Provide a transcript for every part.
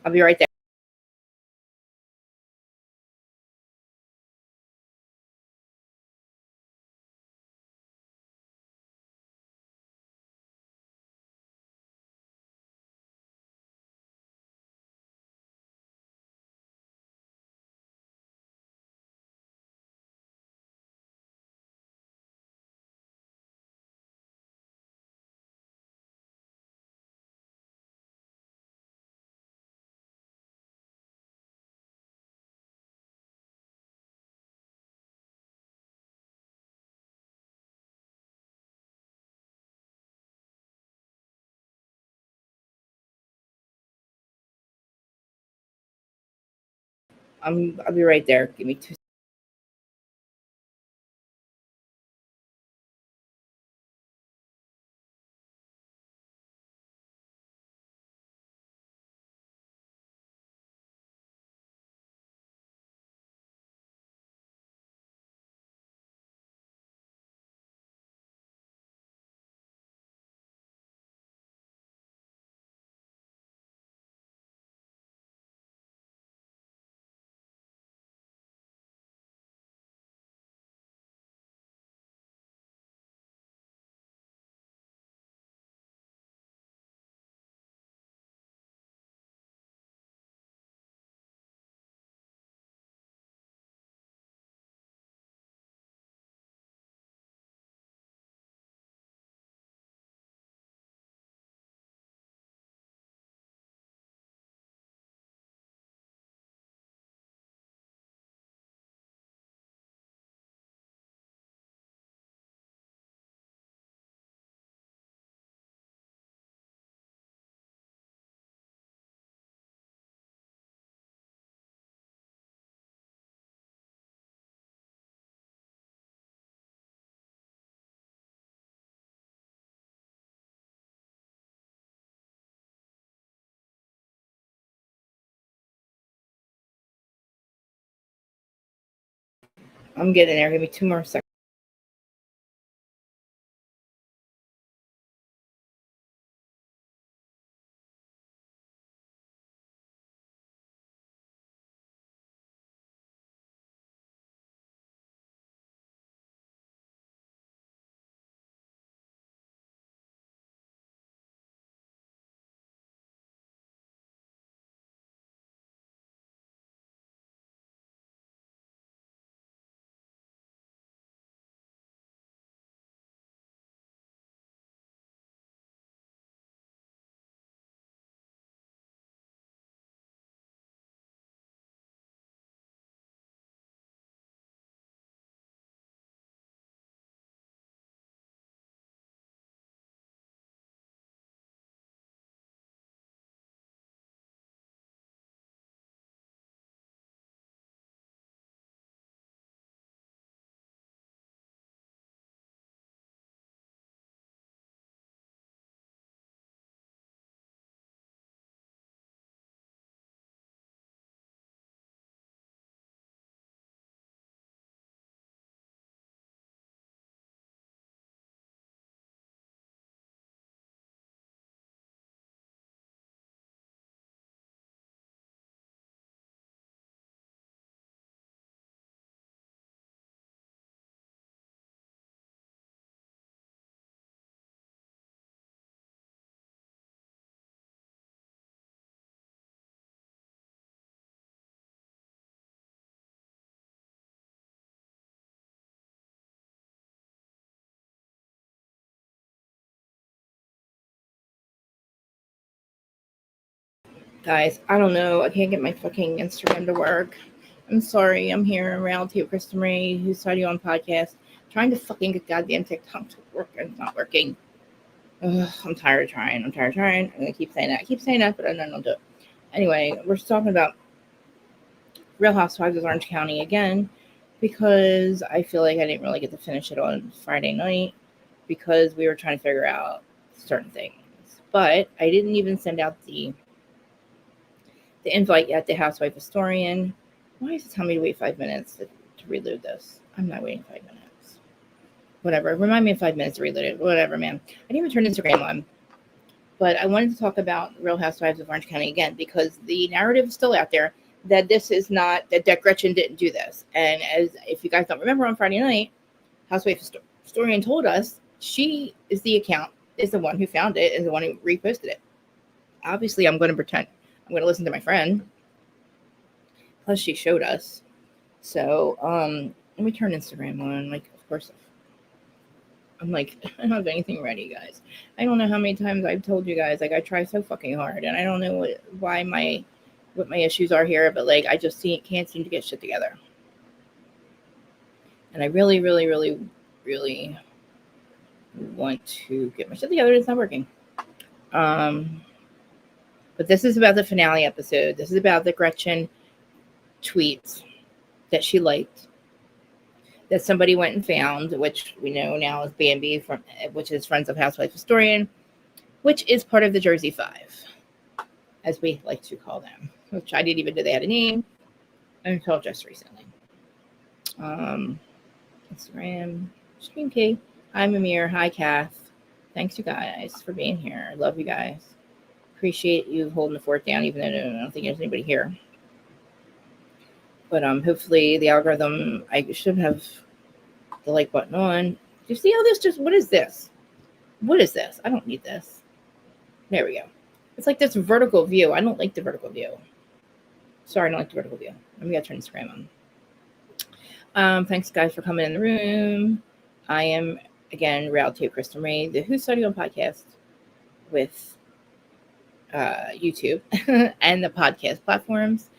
I'll be right there. I'll be right there. Give me 2 seconds. I'm getting there. Give me 2 more seconds. Guys, I don't know. I can't get my fucking Instagram to work. I'm sorry. I'm here in reality with Krista Marie, who started on podcast, trying to fucking get goddamn TikTok to work, and it's not working. Ugh, I'm tired of trying. I'm gonna keep saying that. I keep saying that, but I don't do it. Anyway, we're talking about Real Housewives of Orange County again because I feel like I didn't really get to finish it on Friday night because we were trying to figure out certain things. But I didn't even send out the invite yet. The Housewife Historian. Why is it telling me to wait 5 minutes to reload this? I'm not waiting 5 minutes. Whatever. Remind me in 5 minutes to reload it. Whatever, man. I didn't even turn Instagram on. But I wanted to talk about Real Housewives of Orange County again because the narrative is still out there that this is not that Gretchen didn't do this. And as if you guys don't remember, on Friday night, Housewife historian told us she is the account, is the one who found it, is the one who reposted it. Obviously, I'm going to pretend I'm going to listen to my friend. Plus, she showed us. So, let me turn Instagram on. Like, of course, I'm like, I don't have anything ready, guys. I don't know how many times I've told you guys, like, I try so fucking hard, and I don't know what my issues are here, but like, I just can't seem to get shit together. And I really, really, really, really want to get my shit together. It's not working. But this is about the finale episode. This is about the Gretchen tweets that she liked, that somebody went and found, which we know now is Bambi, which is Friends of Housewife Historian, which is part of the Jersey Five, as we like to call them, which I didn't even know they had a name until just recently. Instagram, Stream Key. I'm Amir. Hi, Kath. Thanks, you guys, for being here. I love you guys. Appreciate you holding the fort down, even though I don't think there's anybody here. But hopefully the algorithm, I should have the like button on. Do you see how this what is this? What is this? I don't need this. There we go. It's like this vertical view. I don't like the vertical view. Sorry, I don't like the vertical view. I'm going to turn Instagram on. Thanks, guys, for coming in the room. I am, again, Reality of Kristen Ray, the Who's Study On podcast with YouTube and the podcast platforms.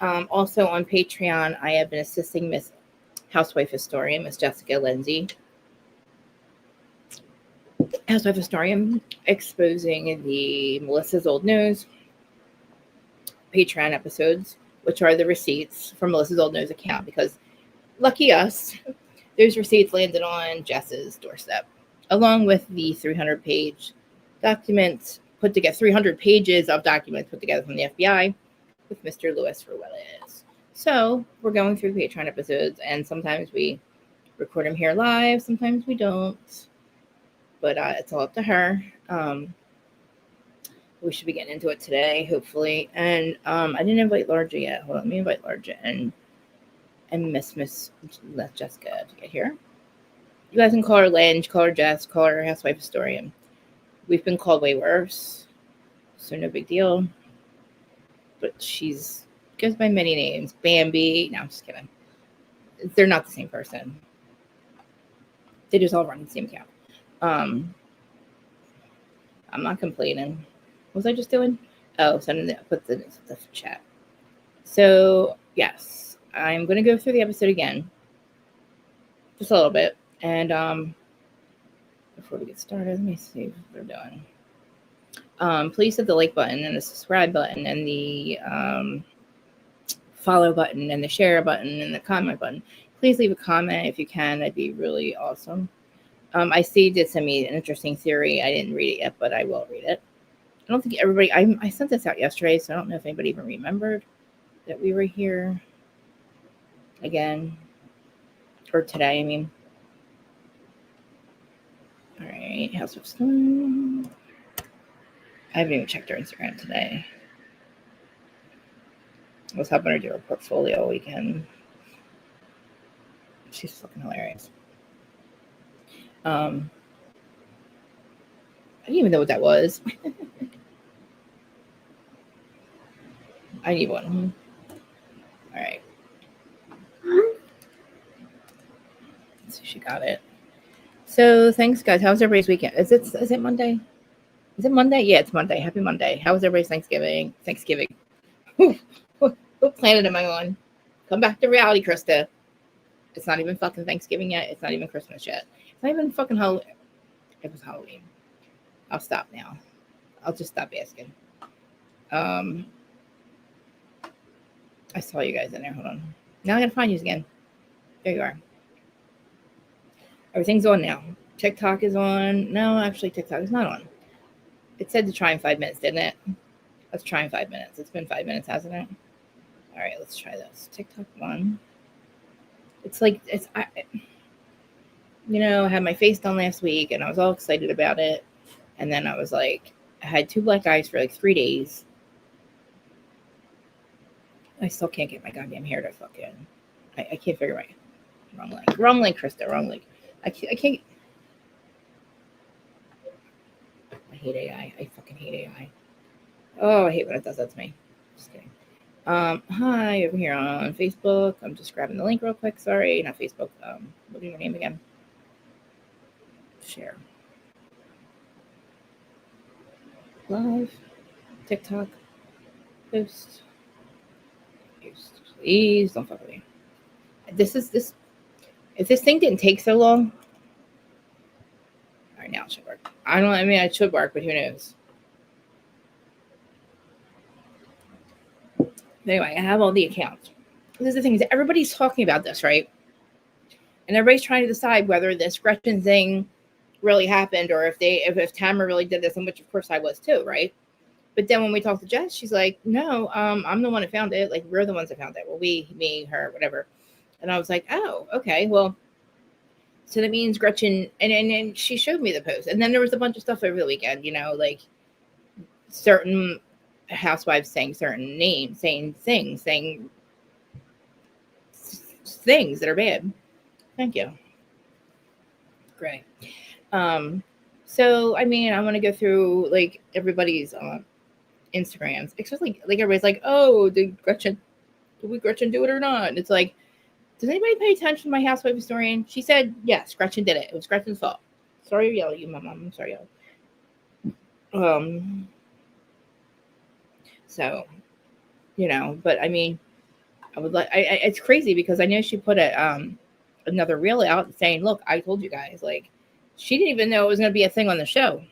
Also on Patreon, I have been assisting Miss Housewife Historian, Miss Jessica Lindsay, Housewife Historian, exposing the Melissa's Old News Patreon episodes, which are the receipts from Melissa's Old News account, because lucky us, those receipts landed on Jess's doorstep, along with the 300-page documents put together, 300 pages of documents put together from the FBI with Mr. Louis Ruelas. So we're going through the Patreon episodes, and sometimes we record them here live, sometimes we don't, but it's all up to her. We should be getting into it today, hopefully. And I didn't invite Larja yet. Hold on, let me invite Larja and Miss Jessica to get here. You guys can call her Lange, call her Jess, call her Housewife Historian. We've been called way worse, so no big deal. But she's goes by many names. Bambi. No, I'm just kidding. They're not the same person. They just all run the same account. I'm not complaining. What was I just doing? Oh, put the chat. So yes, I'm going to go through the episode again, just a little bit, and before we get started, let me see what they're doing. Please hit the like button and the subscribe button and the follow button and the share button and the comment button. Please leave a comment if you can. That'd be really awesome. I see you did send me an interesting theory. I didn't read it yet, but I will read it. I don't think everybody, I sent this out yesterday, so I don't know if anybody even remembered that we were here again, or today, I mean. All right, House of Stone. I haven't even checked her Instagram today. I was helping her do her portfolio weekend. She's fucking hilarious. I didn't even know what that was. I need one. All right. Let's see, she got it. So thanks, guys. How's everybody's weekend? Is it Monday? Is it Monday? Yeah, it's Monday. Happy Monday. How was everybody's Thanksgiving? What planet am I on? Come back to reality, Krista. It's not even fucking Thanksgiving yet. It's not even Christmas yet. It's not even fucking Halloween. It was Halloween. I'll stop now. I'll just stop asking. I saw you guys in there. Hold on. Now I gotta find you again. There you are. Everything's on now. TikTok is on. No, actually, TikTok is not on. It said to try in 5 minutes, didn't it? Let's try in 5 minutes. It's been 5 minutes, hasn't it? All right, let's try this. TikTok one. It's like, I had my face done last week, and I was all excited about it. And then I was like, I had 2 black eyes for like 3 days. I still can't get my goddamn hair to fucking. I can't figure out. Wrong link, Krista. Wrong link. I can't. I hate AI. I fucking hate AI. Oh, I hate when it does that to me. Just kidding. Hi, over here on Facebook. I'm just grabbing the link real quick. Sorry, not Facebook. What is your name again? Share. Live. TikTok. Post. Please don't fuck with me. This. If this thing didn't take so long. All right, now it should work. I mean, it should work, but who knows? Anyway, I have all the accounts. This is the thing, is everybody's talking about this, right? And everybody's trying to decide whether this Gretchen thing really happened or if Tamara really did this, and which of course I was too, right? But then when we talked to Jess, she's like, no, I'm the one who found it. Like, we're the ones that found it. Well, me, her, whatever. And I was like, oh, okay, well, so that means Gretchen, and she showed me the post. And then there was a bunch of stuff over the weekend, like certain housewives saying certain names, saying things that are bad. Thank you. Great. So I mean, I want to go through like everybody's Instagrams. It's just like everybody's like, oh, did Gretchen do it or not? And it's like, does anybody pay attention to my housewife historian? She said yes, Gretchen did it. It was Gretchen's fault. Sorry to yell at you, my mom. I'm sorry, y'all. So, but I mean, I would like. It's crazy because I know she put another reel out saying, "Look, I told you guys." Like, she didn't even know it was going to be a thing on the show.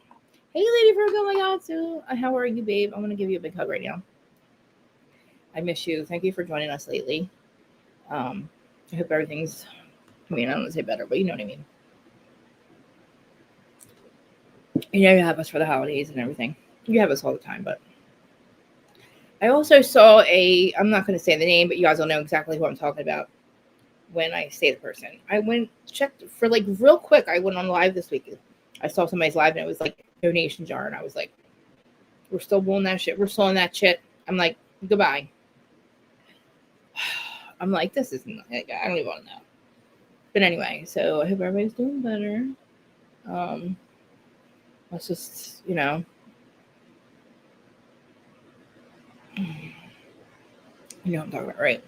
Hey, Lady Virgo, my God, so how are you, babe? I'm going to give you a big hug right now. I miss you. Thank you for joining us lately. I hope everything's. I mean, I don't want to say better, but you know what I mean. You have us for the holidays and everything. You have us all the time, but. I also saw I'm not going to say the name, but you guys will know exactly who I'm talking about when I say the person. I checked for like real quick. I went on live this week. I saw somebody's live and it was like donation jar. And I was like, we're still doing that shit. We're still in that shit. I'm like, goodbye. I'm like, this isn't, I don't even want to know. But anyway, so I hope everybody's doing better. Let's just, what I'm talking about, right?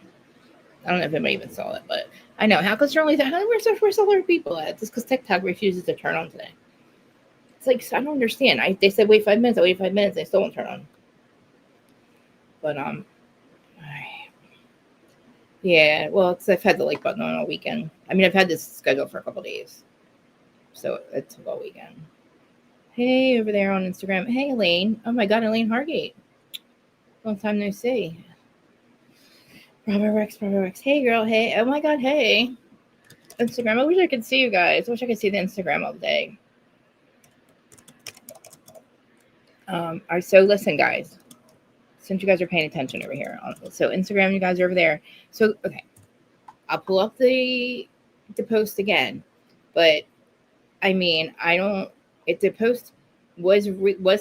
I don't know if anybody even saw it, but I know. How could only that? Where's other people at? Just because TikTok refuses to turn on today. It's like, I don't understand. They said wait 5 minutes. I waited 5 minutes. They still won't turn on. But yeah. Well, I've had the like button on all weekend. I mean, I've had this scheduled for a couple days, so it took all weekend. Hey, over there on Instagram. Hey, Elaine. Oh my God, Elaine Hargate. Long time no see. Bravo Rex. Hey, girl. Hey. Oh my God. Hey. Instagram. I wish I could see you guys. I wish I could see the Instagram all day. All right. So listen, guys. Since you guys are paying attention over here, so Instagram, you guys are over there. So okay, I'll pull up the post again, but I mean, I don't. The post was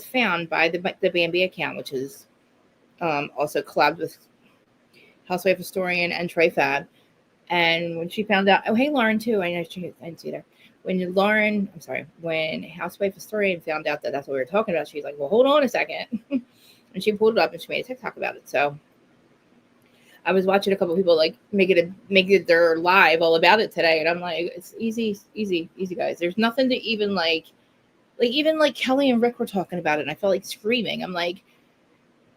found by the Bambi account, which is also collabed with Housewife Historian and Trey Fab. And when she found out, oh, hey, Lauren, too. I didn't see there. When Housewife Historian found out that that's what we were talking about, she's like, well, hold on a second. And she pulled it up and she made a TikTok about it. So I was watching a couple of people like make it their live all about it today. And I'm like, it's easy, guys. There's nothing to even even Kelly and Rick were talking about it. And I felt like screaming. I'm like,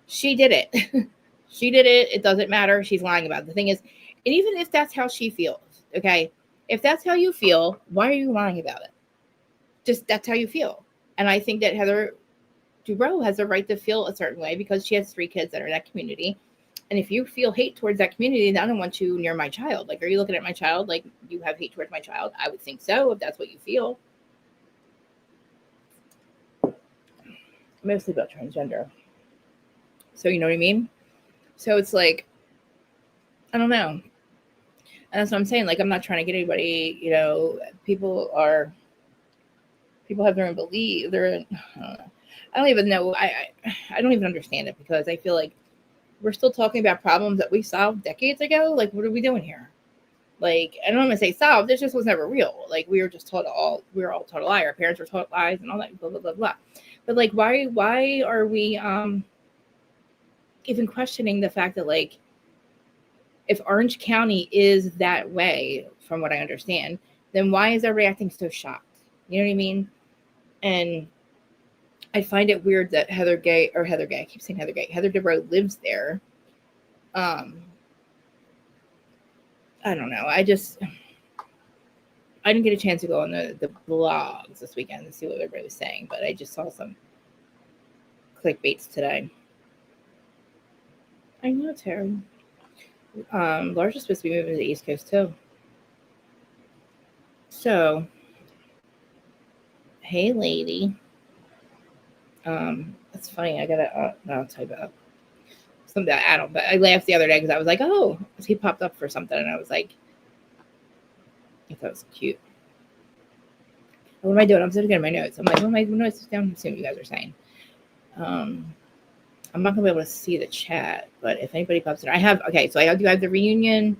she did it. She did it. It doesn't matter. She's lying about it. The thing is, and even if that's how she feels, okay, if that's how you feel, why are you lying about it? Just that's how you feel. And I think that Heather Dubrow has a right to feel a certain way because she has 3 kids that are in that community. And if you feel hate towards that community, then I don't want you near my child. Like, are you looking at my child like you have hate towards my child? I would think so if that's what you feel. Mostly about transgender. So you know what I mean? So it's like, I don't know. And that's what I'm saying. Like, I'm not trying to get anybody, people have their own belief. I don't know. I don't even know. I don't even understand it because I feel like we're still talking about problems that we solved decades ago. Like, what are we doing here? Like, I don't want to say solved. This just was never real. Like, we were all taught a lie. Our parents were taught lies and all that, blah, blah, blah, blah. But, like, why are we even questioning the fact that, like, if Orange County is that way, from what I understand, then why is everybody acting so shocked? You know what I mean? And I find it weird that Heather Gay, I keep saying Heather Gay, Heather Dubrow lives there. I don't know. I didn't get a chance to go on the blogs this weekend to see what everybody was saying, but I just saw some clickbaits today. I know, Terry. Laura's just supposed to be moving to the East Coast too. So, hey, lady. It's funny. I gotta. I'll tell you about something. I don't. But I laughed the other day because I was like, "Oh," he popped up for something, and I was like, I thought it was cute. What am I doing? I'm sitting in my notes. I'm like, what am I down? I'm seeing what you guys are saying. I'm not gonna be able to see the chat, but if anybody pops in, I have. Okay, so I do have the reunion.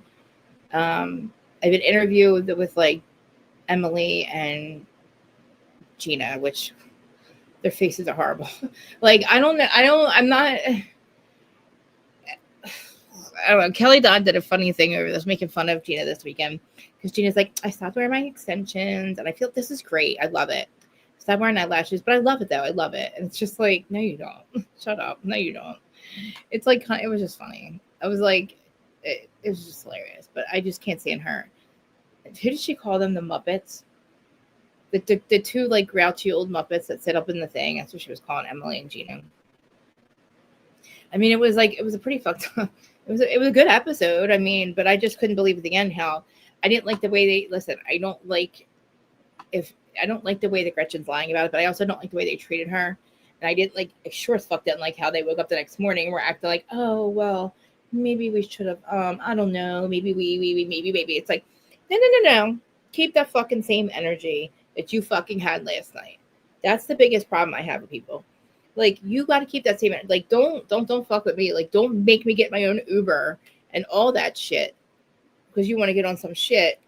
I have an interview with like Emily and Gina, which their faces are horrible. Like, I'm not. I don't know. Kelly Dodd did a funny thing over this, making fun of Gina this weekend. Because Gina's like, I stopped wearing my extensions, and I feel this is great. I love it. Stop wearing eyelashes, but I love it, though. I love it. And it's just like, no, you don't. Shut up. No, you don't. It's like, it was just funny. I was like, it was just hilarious. But I just can't stand her. Who did she call them? The Muppets? The two, like, grouchy old Muppets that sit up in the thing. That's what she was calling Emily and Gina. I mean, it was a pretty fucked up. It was a good episode. I mean, but I just couldn't believe at the end how I didn't like the way they listen. I don't like the way that Gretchen's lying about it, but I also don't like the way they treated her. And I didn't like, sure as fuck didn't like how they woke up the next morning and were acting like, oh well, maybe we should have. I don't know. Maybe maybe. It's like, no. Keep that fucking same energy that you fucking had last night. That's the biggest problem I have with people. Like, you got to keep that same, like, don't fuck with me. Like, don't make me get my own Uber and all that shit because you want to get on some shit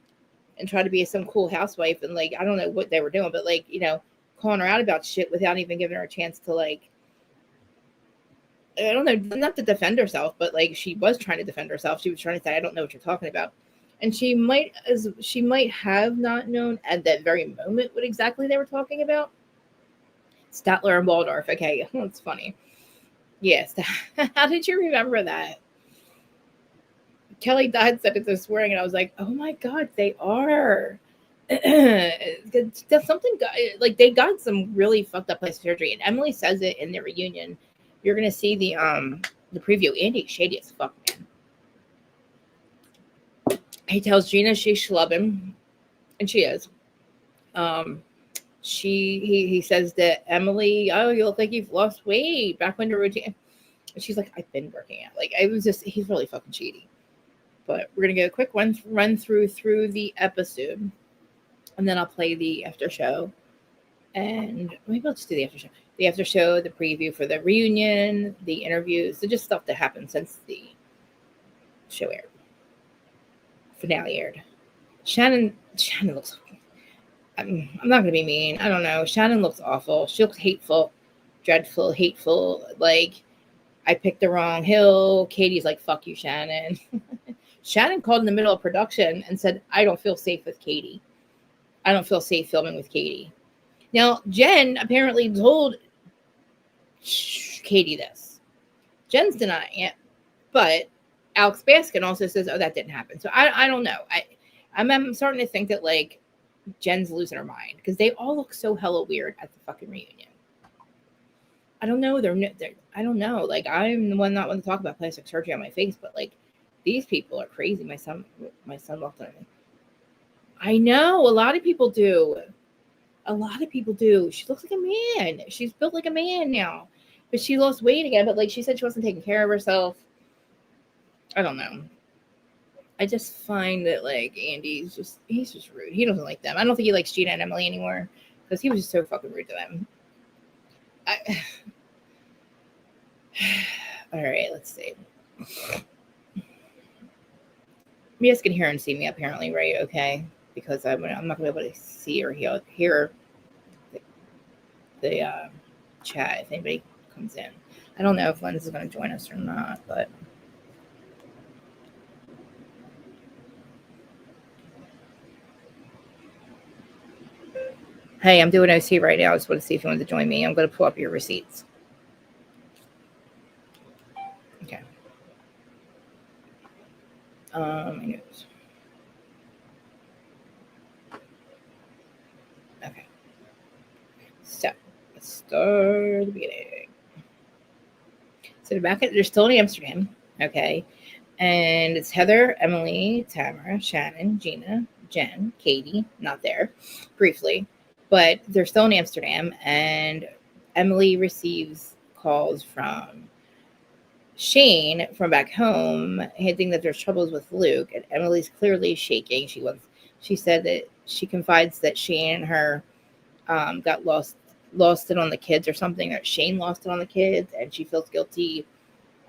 and try to be some cool housewife. And, like, I don't know what they were doing, but, like, you know, calling her out about shit without even giving her a chance to, like, I don't know, not to defend herself, but, like, she was trying to defend herself. She was trying to say, I don't know what you're talking about. And she might have not known at that very moment what exactly they were talking about. Statler and Waldorf. Okay, that's funny. Yes. How did you remember that? Kelly Dodd said it this morning, and I was like, oh my God, they are. That's something, like, they got some really fucked up plastic surgery. And Emily says it in the reunion. You're going to see the preview. Andy's shady as fuck, man. He tells Gina she's schlubbing, and she is. He says that Emily, oh, you look like you've lost weight back when you're routine. And she's like, I've been working out. Like, he's really fucking shady. But we're gonna get a quick run through the episode, and then I'll play the after show. And maybe I'll just do the after show. The after show, the preview for the reunion, the interviews, so just stuff that happened since the show aired. Finale aired. Shannon looks. I'm not going to be mean. I don't know. Shannon looks awful. She looks hateful, dreadful, hateful. Like, I picked the wrong hill. Katie's like, fuck you, Shannon. Shannon called in the middle of production and said, I don't feel safe with Katie. I don't feel safe filming with Katie. Now, Jen apparently told Katie this. Jen's denying it. But Alex Baskin also says, oh, that didn't happen. So I don't know. I'm starting to think that, like, Jen's losing her mind because they all look so hella weird at the fucking reunion. I don't know. I don't know. Like, I'm the one not want to talk about plastic surgery on my face, but, like, these people are crazy. My son looked at me. I know. A lot of people do. She looks like a man. She's built like a man now, but she lost weight again. But, like, she said she wasn't taking care of herself. I don't know. I just find that, like, he's just rude. He doesn't like them. I don't think he likes Gina and Emily anymore because he was just so fucking rude to them. All right, let's see. You guys can hear and see me apparently, right? Okay, because I'm not gonna be able to see or hear the chat if anybody comes in. I don't know if Linz is going to join us or not, but hey, I'm doing OC right now. I just want to see if you want to join me. I'm going to pull up your receipts. Okay. My notes. Okay. So let's start the beginning. So they're still in Amsterdam. Okay. And it's Heather, Emily, Tamara, Shannon, Gina, Jen, Katie, not there briefly, but they're still in Amsterdam. And Emily receives calls from Shane from back home, hinting that there's troubles with Luke, and Emily's clearly shaking. She said that she confides that Shane and her got lost it on the kids or something, that Shane lost it on the kids, and she feels guilty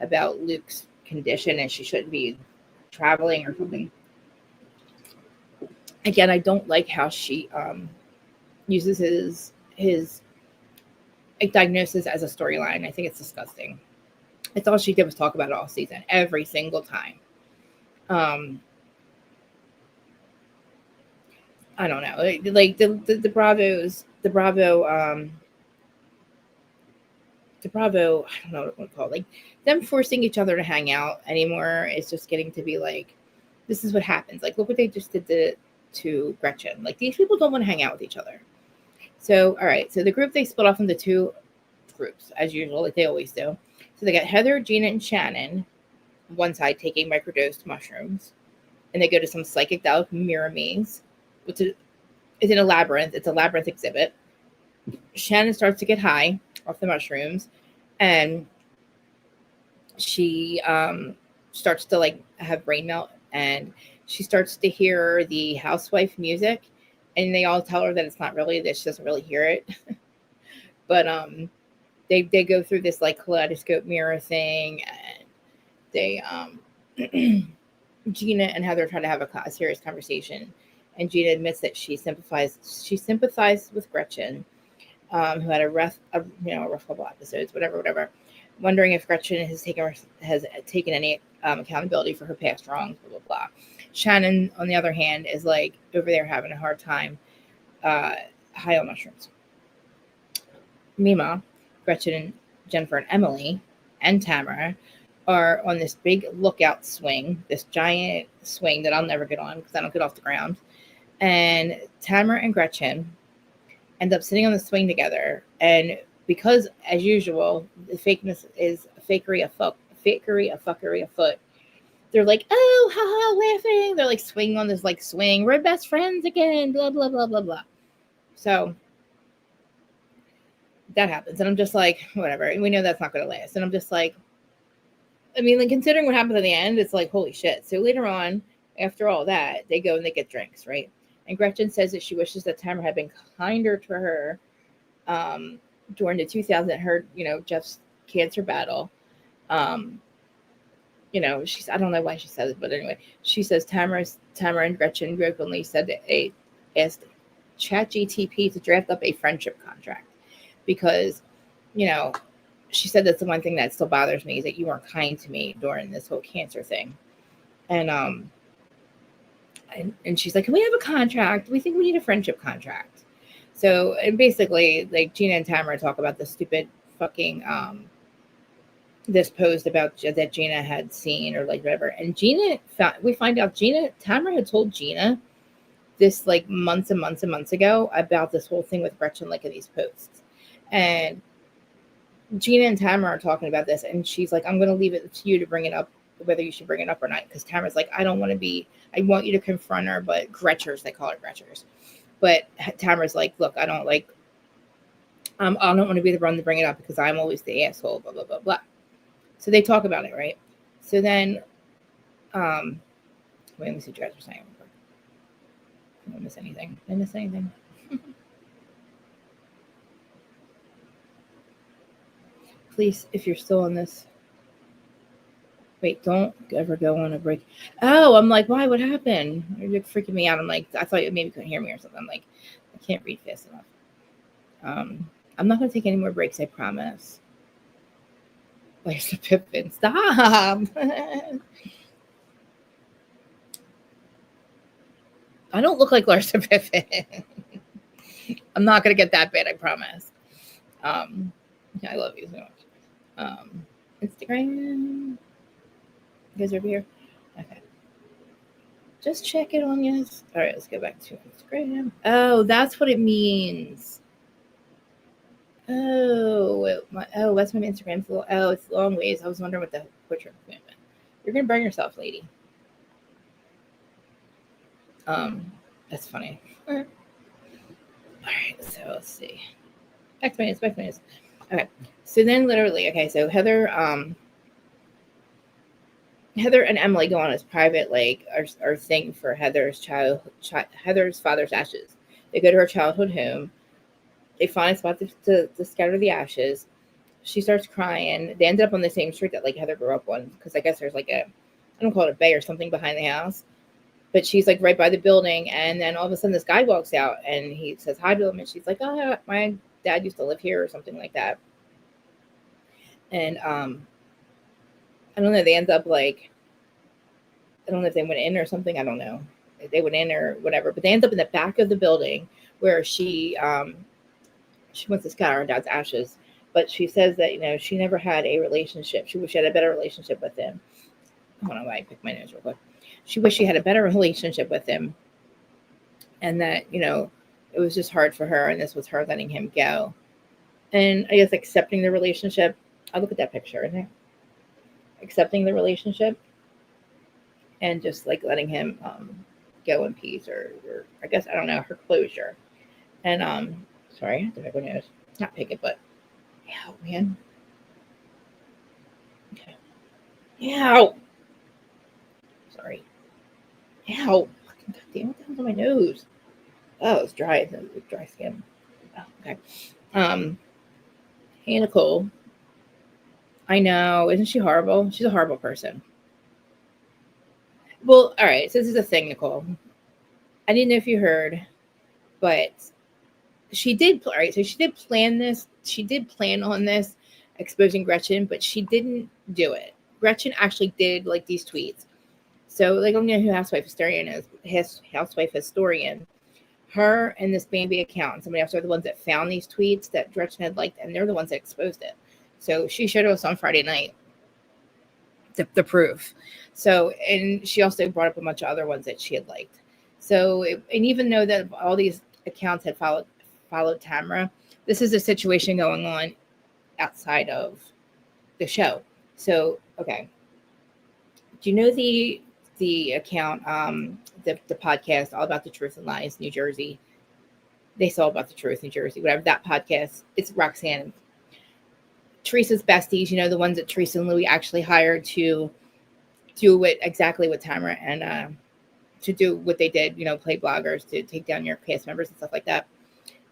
about Luke's condition and she shouldn't be traveling or something. Again, I don't like how she uses his like, diagnosis as a storyline. I think it's disgusting. It's all she did was talk about it all season, every single time. I don't know, like the Bravos, the Bravo, I don't know what to call it. Like them forcing each other to hang out anymore is just getting to be like, this is what happens. Like, look what they just did to Gretchen. Like, these people don't want to hang out with each other. So, all right. So the group, they split off into two groups as usual, like they always do. So they got Heather, Gina, and Shannon one side taking microdosed mushrooms, and they go to some psychedelic mirror maze, which is in a labyrinth. It's a labyrinth exhibit. Shannon starts to get high off the mushrooms, and she starts to like have brain melt, and she starts to hear the housewife music, and they all tell her that it's not really that she doesn't really hear it. But they go through this like kaleidoscope mirror thing, and they Gina and Heather try to have a serious conversation, and Gina admits that she sympathized with Gretchen, who had a rough couple episodes, whatever, wondering if Gretchen has taken any accountability for her past wrongs, blah, blah, blah. Shannon, on the other hand, is like over there having a hard time high on mushrooms. Mima, Gretchen, Jennifer, and Emily, and Tamara are on this big lookout swing, this giant swing that I'll never get on because I don't get off the ground. And Tamara and Gretchen end up sitting on the swing together, and because as usual the fakeness is fakery afoot, they're like, oh haha, laughing, they're like swinging on this like swing, we're best friends again, blah blah blah blah blah. So that happens, and I'm just like, whatever, and we know that's not going to last, and I'm just like, I mean, like, considering what happens at the end, it's like, holy shit. So later on, after all that, they go and they get drinks, right? And Gretchen says that she wishes that Tamara had been kinder to her during the 2000, her, Jeff's cancer battle. She's, I don't know why she says it, but anyway, she says Tamara and Gretchen openly said that they asked ChatGTP to draft up a friendship contract because, she said that's the one thing that still bothers me is that you weren't kind to me during this whole cancer thing. And and she's like, can we have a contract? We think we need a friendship contract. So, and basically, like, Gina and Tamara talk about the stupid fucking this post about that Gina had seen or like whatever. And we find out Tamara had told Gina this like months and months and months ago about this whole thing with Gretchen, like in these posts. And Gina and Tamara are talking about this, and she's like, I'm going to leave it to you to bring it up, whether you should bring it up or not. Because Tamara's like, I want you to confront her, but Gretchers, they call her Gretchers. But Tamara's like, look, I don't want to be the one to bring it up because I'm always the asshole, blah, blah, blah, blah. So they talk about it, right? So then, wait, let me see what you guys are saying. Did I miss anything? Please, if you're still on this. Wait, don't ever go on a break. Oh, I'm like, why? What happened? You're freaking me out. I'm like, I thought you maybe couldn't hear me or something. I'm like, I can't read fast enough. I'm not going to take any more breaks, I promise. Larsa Pippen, stop. I don't look like Larsa Pippen. I'm not going to get that bad, I promise. I love you so much. Instagram. You guys are over here? Okay. Just check it on, yes. All right, let's go back to Instagram. Oh, that's what it means. Oh, that's my Instagram's little. Oh, it's long ways. I was wondering what the portrait meant. You're gonna burn yourself, lady. That's funny. All right, so let's see. Back minutes. Okay, so then literally, okay, so Heather and Emily go on this private our thing for Heather's Heather's father's ashes. They go to her childhood home. They find a spot to scatter the ashes. She starts crying. They ended up on the same street that Heather grew up on, because I guess there's I don't call it a bay or something behind the house, but she's right by the building. And then all of a sudden this guy walks out and he says hi to him, and she's like, oh, my dad used to live here or something like that. And I don't know, they end up I don't know if they went in or something, I don't know if they went in or whatever, but they end up in the back of the building where she wants to scatter her dad's ashes. But she says that, she never had a relationship. She wished she had a better relationship with him. I don't know why I picked my nose real quick. She wished she had a better relationship with him. And that, it was just hard for her. And this was her letting him go. And I guess accepting the relationship. I'll look at that picture in there. Accepting the relationship. And just letting him go in peace. Or I guess, I don't know, her closure. And, sorry, I have to pick my nose. Not pick it, but. Ow, man. Okay. Ow. Sorry. Ow. God damn, what the hell's on my nose? Oh, it's dry. It's dry skin. Oh, okay. Hey, Nicole. I know. Isn't she horrible? She's a horrible person. Well, all right. So this is the thing, Nicole. I didn't know if you heard, but she did. All right. So she did plan this. She did plan on this, exposing Gretchen, but she didn't do it. Gretchen actually did these tweets. So I don't know who Housewife Historian is. Housewife Historian. Her and this Bambi account and somebody else are the ones that found these tweets that Gretchen had liked, and they're the ones that exposed it. So she showed us on Friday night the proof. So, and she also brought up a bunch of other ones that she had liked. So, and even though that all these accounts had followed Tamara, this is a situation going on outside of the show. So, okay. Do you know the account, the podcast, All About the Truth and Lies, New Jersey? They saw About the Truth, New Jersey, whatever, that podcast. It's Roxanne. Teresa's besties, the ones that Teresa and Louis actually hired to do exactly what Tamara and to do what they did, play bloggers to take down your cast members and stuff like that.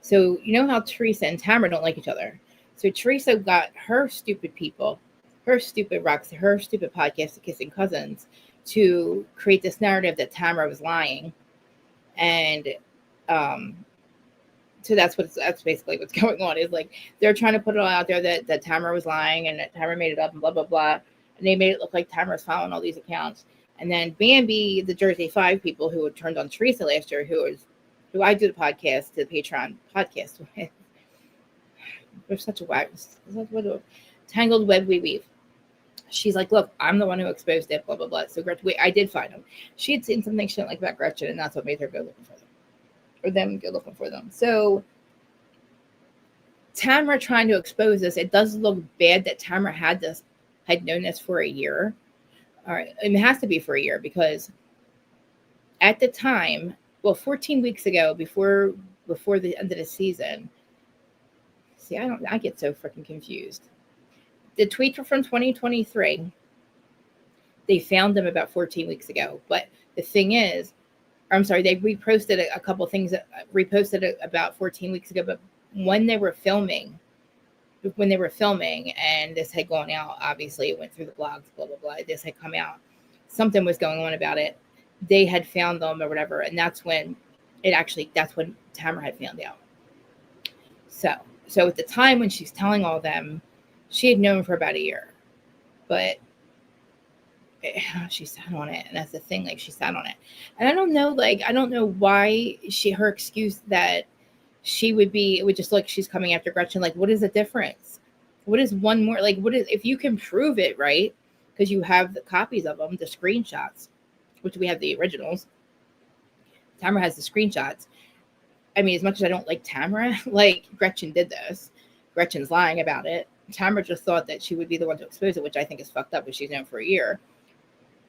So, how Teresa and Tamara don't like each other. So Teresa got her stupid people, her stupid Roxy, her stupid podcast, The Kissing Cousins, to create this narrative that Tamara was lying. And so that's basically what's going on, is they're trying to put it all out there that Tamara was lying and that Tamara made it up and blah, blah, blah. And they made it look like Tamara's following all these accounts. And then Bambi, the Jersey 5 people who had turned on Teresa last year, who I did a podcast, the Patreon podcast with. There's such a tangled web we weave. She's like, look, I'm the one who exposed it, blah, blah, blah. So Gretchen, I did find them. She had seen something she didn't like about Gretchen, and that's what made her go looking for them. Or them go looking for them. So Tamara trying to expose this, it does look bad that Tamara had known this for a year. All right. And it has to be for a year, because at the time, 14 weeks ago, before the end of the season. See, I get so freaking confused. The tweets were from 2023. They found them about 14 weeks ago. But the thing is, they reposted a couple things that reposted it about 14 weeks ago. But when they were filming when they were filming, and this had gone out, obviously it went through the blogs, blah, blah, blah. This had come out. Something was going on about it. They had found them or whatever. And that's when Tamara had found out. So at the time when she's telling all them, she had known for about a year, but she sat on it. And that's the thing. Like, she sat on it. And I don't know why her excuse that it would just look like she's coming after Gretchen. Like, what is the difference? What is one more? Like, if you can prove it, right? Because you have the copies of them, the screenshots, which we have the originals. Tamara has the screenshots. I mean, as much as I don't like Tamara, like, Gretchen did this. Gretchen's lying about it. Tamara just thought that she would be the one to expose it, which I think is fucked up, but she's known for a year.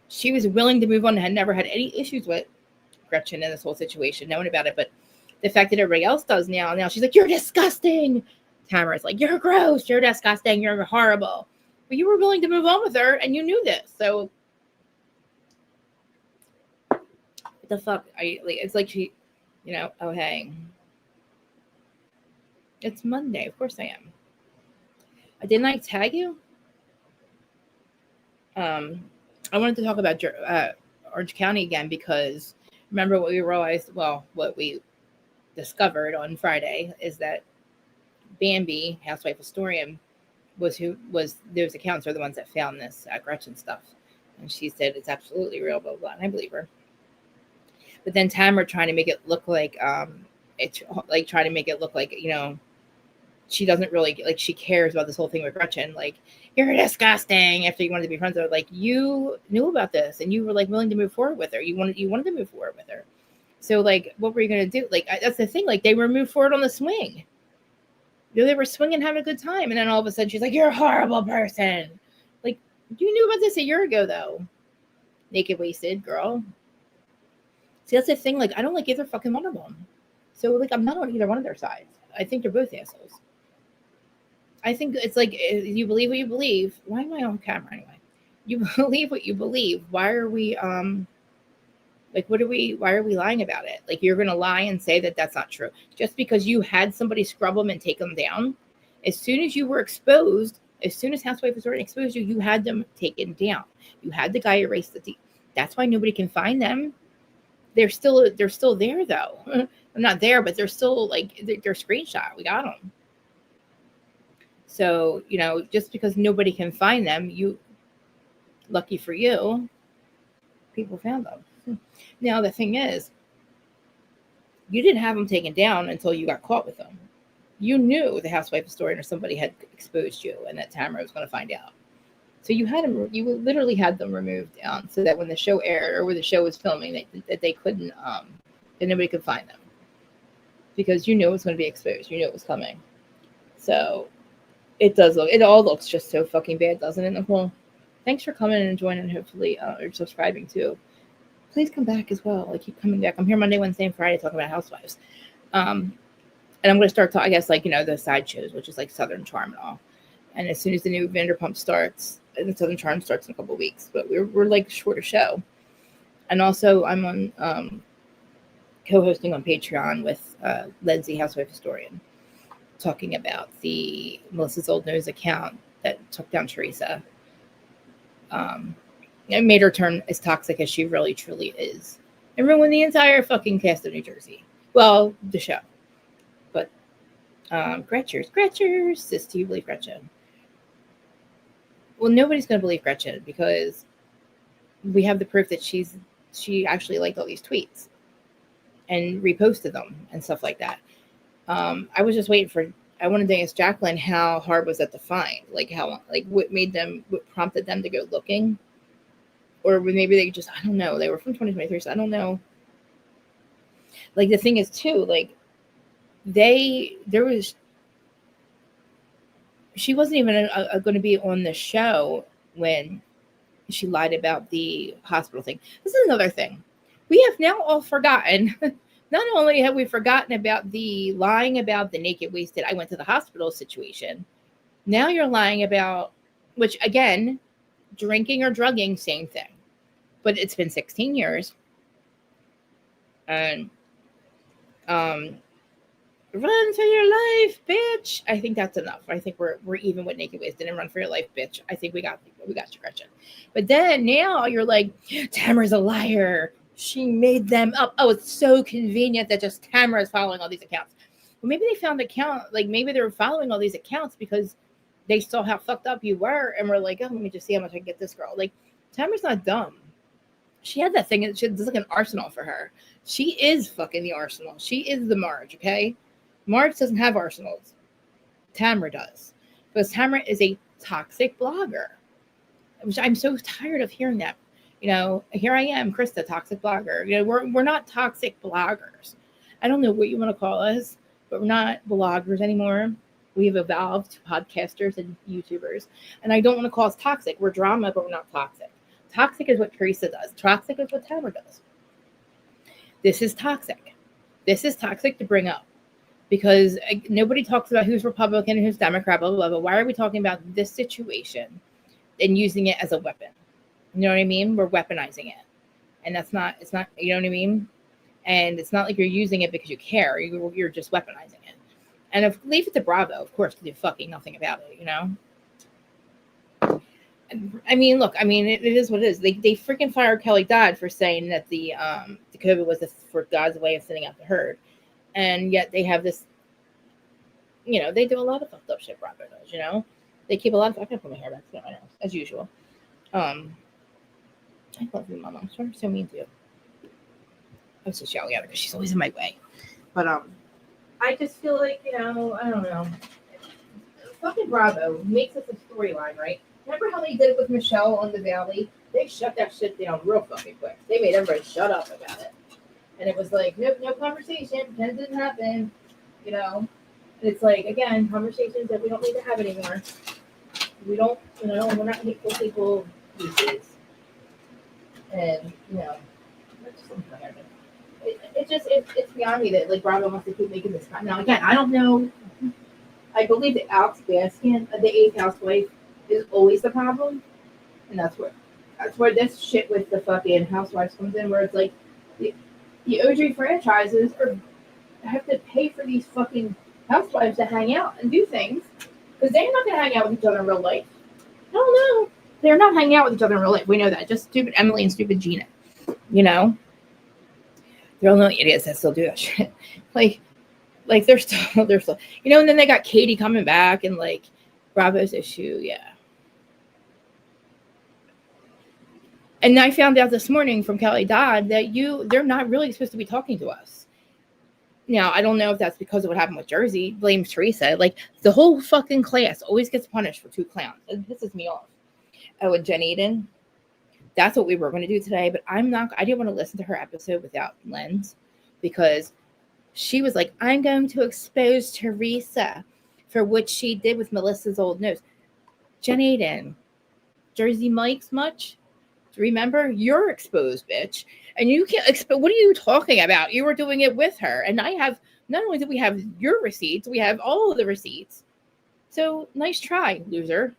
She was willing to move on and had never had any issues with Gretchen in this whole situation, knowing about it. But the fact that everybody else does now she's like, you're disgusting. Tamara's like, you're gross, you're disgusting, you're horrible. But you were willing to move on with her, and you knew this. So what the fuck? It's like she, oh, hey. It's Monday. Of course I am. Didn't I tag you? I wanted to talk about Orange County again, because remember what we realized, what we discovered on Friday is that Bambi, housewife historian, those accounts are the ones that found this Gretchen stuff. And she said it's absolutely real, blah, blah, and I believe her. But then Tamara trying to make it look like, she doesn't really, like, she cares about this whole thing with Gretchen. Like, you're disgusting after you wanted to be friends with her. Like, you knew about this and you were, like, willing to move forward with her. You wanted to move forward with her. So, like, what were you going to do? Like, that's the thing. Like, they were moved forward on the swing. They were swinging, having a good time. And then all of a sudden she's like, you're a horrible person. Like, you knew about this a year ago, though. Naked, wasted girl. See, that's the thing. Like, I don't like either fucking one of them. So, like, I'm not on either one of their sides. I think they're both assholes. I think it's like, you believe what you believe. Why am I on camera anyway? You believe what you believe. Why are we, why are we lying about it? Like, you're going to lie and say that that's not true. Just because you had somebody scrub them and take them down, as soon as you were exposed, as soon as Housewife was already exposed you had them taken down. You had the guy erase the deed. That's why nobody can find them. They're still there, though. I'm not there, but they're still, like, they're screenshot. We got them. So, just because nobody can find them, lucky for you, people found them. Now, the thing is, you didn't have them taken down until you got caught with them. You knew the housewife historian or somebody had exposed you and that Tamara was going to find out. So you literally had them removed down so that when the show aired or where the show was filming, that they couldn't, that nobody could find them. Because you knew it was going to be exposed. You knew it was coming. So it all looks just so fucking bad, doesn't it, Nicole? Thanks for coming and joining, hopefully, or subscribing too. Please come back as well. I keep coming back. I'm here Monday, Wednesday, and Friday talking about housewives. And I'm going to start talking, I guess, the side shows, which is like Southern Charm and all. And as soon as the new Vanderpump starts, and the Southern Charm starts in a couple of weeks, but we're like shorter show. And also I'm on co-hosting on Patreon with Lindsay, housewife historian, talking about the Melissa's Old Nose account that took down Teresa. It made her turn as toxic as she really truly is, and ruined the entire fucking cast of New Jersey. Well, the show. But Gretchers, sis, do you believe Gretchen? Well, nobody's going to believe Gretchen because we have the proof that she actually liked all these tweets and reposted them and stuff like that. I was just waiting I wanted to ask Jacqueline how hard was that to find? Like, what prompted them to go looking? Or maybe they just, I don't know. They were from 2023, so I don't know. Like, the thing is, too, like, she wasn't even going to be on the show when she lied about the hospital thing. This is another thing. We have now all forgotten. Not only have we forgotten about the lying about the naked, wasted, I went to the hospital situation. Now you're lying about, which, again, drinking or drugging, same thing. But it's been 16 years. And run for your life, bitch. I think that's enough. I think we're even with Naked Ways. Didn't run for your life, bitch. I think we got you, Gretchen. But then now you're like, Tamara's a liar. She made them up. Oh, it's so convenient that just Tamara is following all these accounts. Well, maybe they found maybe they were following all these accounts because they saw how fucked up you were and were like, oh, let me just see how much I can get this girl. Like, Tamara's not dumb. She had that thing. It's like an arsenal for her. She is fucking the arsenal. She is the Marge, okay? Marge doesn't have arsenals. Tamara does. Because Tamara is a toxic blogger. Which I'm so tired of hearing that. Here I am, Krista, toxic blogger. We're not toxic bloggers. I don't know what you want to call us, but we're not bloggers anymore. We've evolved to podcasters and YouTubers. And I don't want to call us toxic. We're drama, but we're not toxic. Toxic is what Teresa does. Toxic is what Tamara does. This is toxic. This is toxic to bring up because nobody talks about who's Republican and who's Democrat, blah, blah, blah. Why are we talking about this situation and using it as a weapon? You know what I mean? We're weaponizing it. And it's not, you know what I mean? And it's not like you're using it because you care. You're just weaponizing it. And leave it to Bravo, of course, to do fucking nothing about it, I mean, look, it is what it is. They freaking fired Kelly Dodd for saying that the COVID was for God's way of sending out the herd. And yet they have this, they do a lot of fucked up shit, Bravo does, They keep a lot of, I can put my hair back, I know, as usual. I love you, Mama. I'm sorry I'm so mean to you. I was just yelling at her because she's always in my way. But, I just feel like, I don't know. Fucking Bravo makes us a storyline, right? Remember how they did it with Michelle on the Valley? They shut that shit down real fucking quick. They made everybody shut up about it. And it was like, nope, no conversation. Pretend it didn't happen. And it's like, again, conversations that we don't need to have anymore. We don't, we're not hateful people these days. And, it's beyond me that, like, Bravo wants to keep making this content. Now, again, I don't know. I believe that Alex Baskin, the 8th housewife, is always the problem. And that's where this shit with the fucking housewives comes in, where it's like the OG franchises have to pay for these fucking housewives to hang out and do things because they're not going to hang out with each other in real life. No. They're not hanging out with each other in real life. We know that. Just stupid Emily and stupid Gina. They're all the idiots that still do that shit. Like they're still, and then they got Katie coming back and like Bravo's issue. Yeah. And I found out this morning from Kelly Dodd that they're not really supposed to be talking to us. Now, I don't know if that's because of what happened with Jersey. Blames Teresa. Like, the whole fucking class always gets punished for 2 clowns. It pisses me off. Oh, and Jen Eden. That's what we were going to do today, but I didn't want to listen to her episode without Lens because she was like, I'm going to expose Teresa for what she did with Melissa's old nose. Jen Eden, Jersey Mike's much? Remember, you're exposed, bitch. And you can't expose. What are you talking about? You were doing it with her. And I have, not only do we have your receipts, we have all of the receipts. So nice try, loser.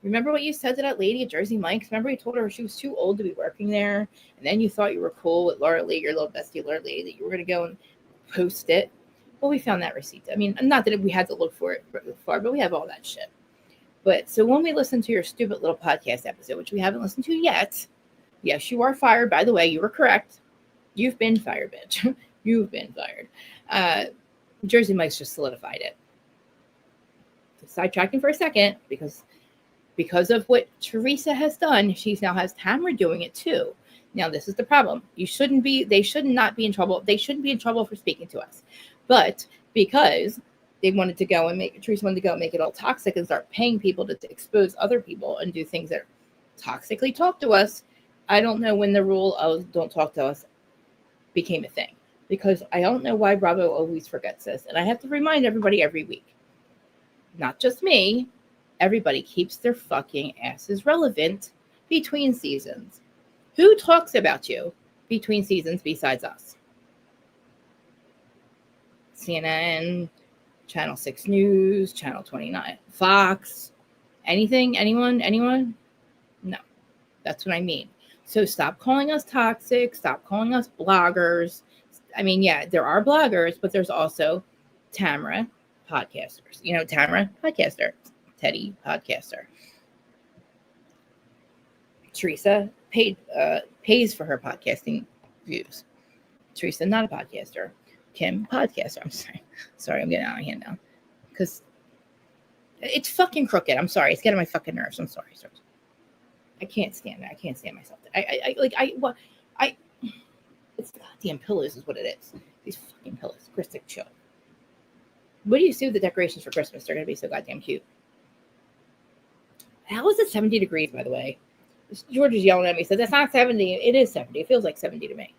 Remember what you said to that lady at Jersey Mike's? Remember you told her she was too old to be working there? And then you thought you were cool with Laura Lee, your little bestie Laura Lee, that you were going to go and post it. Well, we found that receipt. I mean, not that we had to look for it far, but we have all that shit. But so when we listen to your stupid little podcast episode, which we haven't listened to yet, yes, you are fired. By the way, you were correct. You've been fired, bitch. You've been fired. Jersey Mike's just solidified it. Sidetracking for a second because of what Teresa has done, she now has Tamara doing it too. Now, this is the problem. They should not be in trouble. They shouldn't be in trouble for speaking to us. But because Teresa wanted to go and make it all toxic and start paying people to expose other people and do things that toxically talk to us, I don't know when the rule of don't talk to us became a thing. Because I don't know why Bravo always forgets this. And I have to remind everybody every week. Not just me. Everybody keeps their fucking asses relevant between seasons. Who talks about you between seasons besides us? CNN, Channel 6 News, Channel 29, Fox, anything, anyone? No, that's what I mean. So stop calling us toxic. Stop calling us bloggers. I mean, yeah, there are bloggers, but there's also Tamara podcasters. You know, Tamara podcaster, Teddy podcaster. Teresa pays for her podcasting views. Teresa, not a podcaster. Kim, podcaster. I'm sorry, I'm getting out of hand now because it's fucking crooked. I'm sorry, it's getting my fucking nerves. I'm sorry. I can't stand it. I can't stand myself. It's goddamn pillows is what it is. These fucking pillows. Krista, chill. What do you see with the decorations for Christmas? They're gonna be so goddamn cute. How is it 70 degrees, by the way? George is yelling at me. Says it's not 70. It is 70. It feels like 70 to me.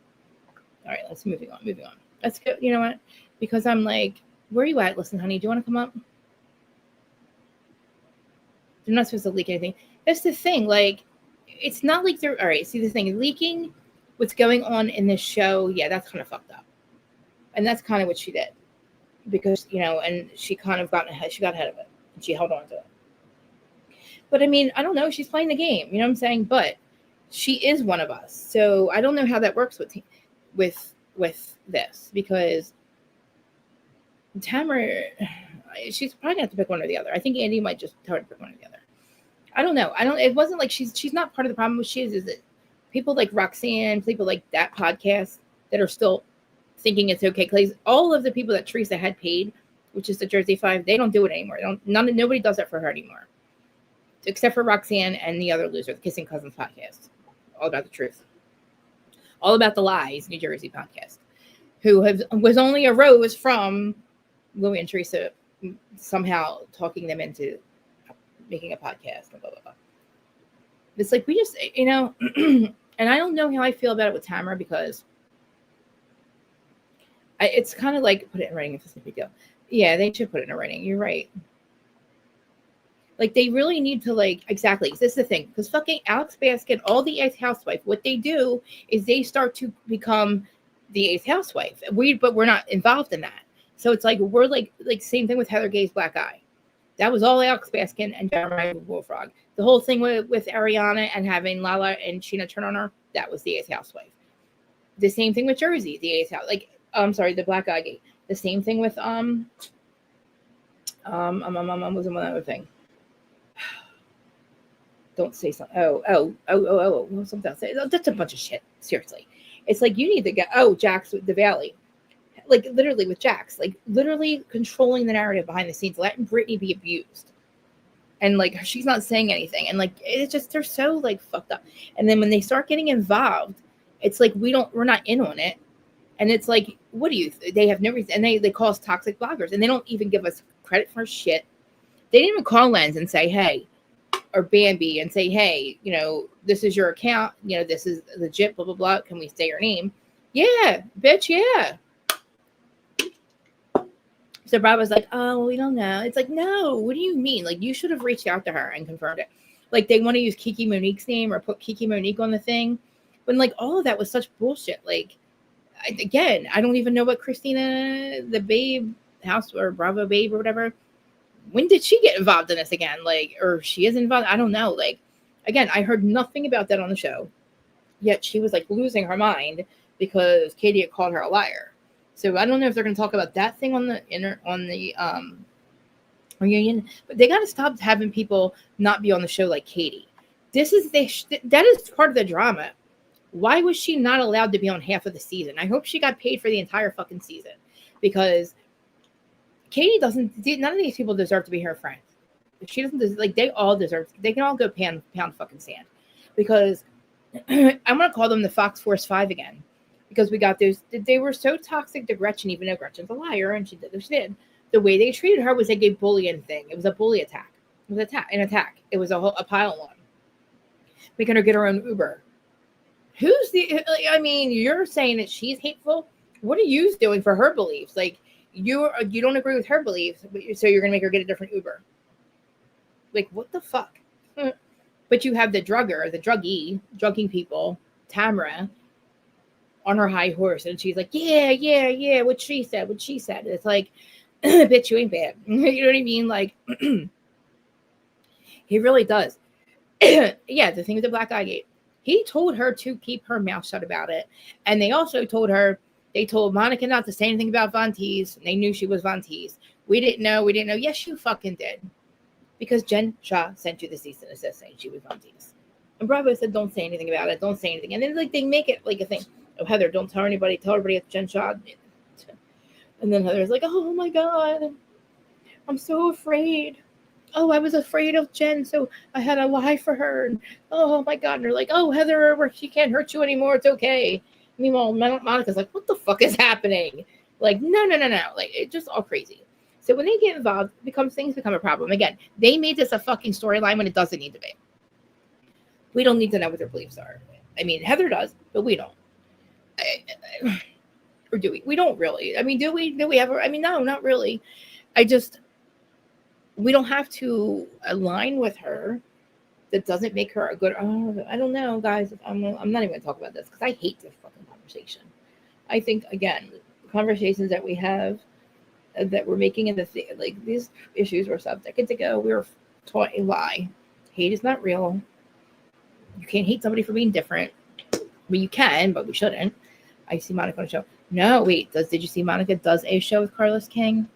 All right, let's moving on. Let's go. You know what? Because I'm like, where are you at? Listen, honey, do you want to come up? They're not supposed to leak anything. That's the thing. Like, it's not like they're all right. See, the thing leaking what's going on in this show. Yeah, that's kind of fucked up. And that's kind of what she did. Because, you know, and she kind of got ahead. She got ahead of it. And she held on to it. But I mean, I don't know. She's playing the game. You know what I'm saying? But she is one of us. So I don't know how that works with this. Because Tamara, she's probably going to have to pick one or the other. I think Andy might just tell her to pick one or the other. I don't know. It wasn't like she's not part of the problem. What she is that people like Roxanne, people like that podcast that are still thinking it's okay. Because all of the people that Teresa had paid, which is the Jersey Five, they don't do it anymore. Nobody does that for her anymore. Except for Roxanne and the other loser, the Kissing Cousins podcast. All about the truth. All about the lies, New Jersey podcast. Who was only arose from Louie and Teresa somehow talking them into making a podcast and blah, blah, blah. It's like, we just, you know, and I don't know how I feel about it with Tamara because it's kind of like, put it in writing if it's a big deal. Yeah, they should put it in writing. You're right. Like, they really need to, like, exactly. This is the thing. Because fucking Alex Baskin, all the Eighth Housewife, what they do is they start to become the Eighth Housewife. But we're not involved in that. So it's like, we're like same thing with Heather Gay's Black Eye. That was all Alex Baskin and Jeremiah Bullfrog. The whole thing with Ariana and having Lala and Sheena turn on her, that was the Eighth Housewife. The same thing with Jersey, the Eighth House. Like, I'm sorry, the Black Eye Gate. The same thing with was one other thing. Don't say something. Something else. That's a bunch of shit. Seriously. It's like you need to get, Jax with the Valley. Like literally with Jax. Like literally controlling the narrative behind the scenes. Letting Brittany be abused. And like she's not saying anything. And like it's just, they're so like fucked up. And then when they start getting involved, it's like we're not in on it. And it's like, what do you, they have no reason. And they call us toxic bloggers. And they don't even give us credit for shit. They didn't even call Lens and say, hey, or Bambi and say, hey, you know, this is your account, you know, this is legit, blah, blah, blah. Can we say your name? Yeah, bitch, yeah. So Brad was like, oh, we don't know. It's like, no, what do you mean? Like, you should have reached out to her and confirmed it. Like, they want to use Kiki Monique's name or put Kiki Monique on the thing. When, like, all of that was such bullshit. Like, again, I don't even know what Christina, the Babe House or Bravo Babe or whatever, when did she get involved in this again? Like, or she is involved? I don't know. Like, again, I heard nothing about that on the show. Yet she was like losing her mind because Katie had called her a liar. So I don't know if they're going to talk about that thing on the reunion. But they got to stop having people not be on the show like Katie. That is part of the drama. Why was she not allowed to be on half of the season? I hope she got paid for the entire fucking season because Katie none of these people deserve to be her friend. She doesn't, like, they all deserve, they can all go pound fucking sand. Because I'm going to call them the Fox Force 5 again. Because we got those, they were so toxic to Gretchen, even though Gretchen's a liar and she did what she did. The way they treated her was like a bullying thing. It was a bully attack. It was an attack. It was a pile on. Making her get her own Uber. You're saying that she's hateful. What are you doing for her beliefs? Like, you don't agree with her beliefs, so you're going to make her get a different Uber. Like, what the fuck? But you have the drugging people, Tamara, on her high horse, and she's like, yeah, what she said. It's like, bitch, you ain't bad. You know what I mean? Like, he really does. Yeah, the thing with the Black Eye Gate. He told her to keep her mouth shut about it. And they also told her They told Monica not to say anything about Von Teese. They knew she was Von Teese. We didn't know. Yes, you fucking did. Because Jen Shah sent you the cease and desist saying she was Von Teese. And Bravo said, don't say anything about it. Don't say anything. And then like they make it like a thing. Oh, Heather, don't tell anybody. Tell everybody it's Jen Shah. And then Heather's like, oh my God, I'm so afraid. Oh, I was afraid of Jen, so I had to lie for her. And, oh my God. And they're like, oh, Heather, she can't hurt you anymore. It's okay. Meanwhile, Monica's like, what the fuck is happening? Like, no. Like, it's just all crazy. So when they get involved, things become a problem. Again, they made this a fucking storyline when it doesn't need to be. We don't need to know what their beliefs are. I mean, Heather does, but we don't. Or do we? We don't really. I mean, do we? Do we ever? I mean, no, not really. We don't have to align with her. That doesn't make her a good. I don't know, guys. I'm not even going to talk about this because I hate this fucking conversation. I think, again, conversations that we have that we're making in like these issues were sub decades ago. We were taught a lie. Hate is not real. You can't hate somebody for being different. Well, you can, but we shouldn't. I see Monica on a show. No, wait. Did you see Monica does a show with Carlos King?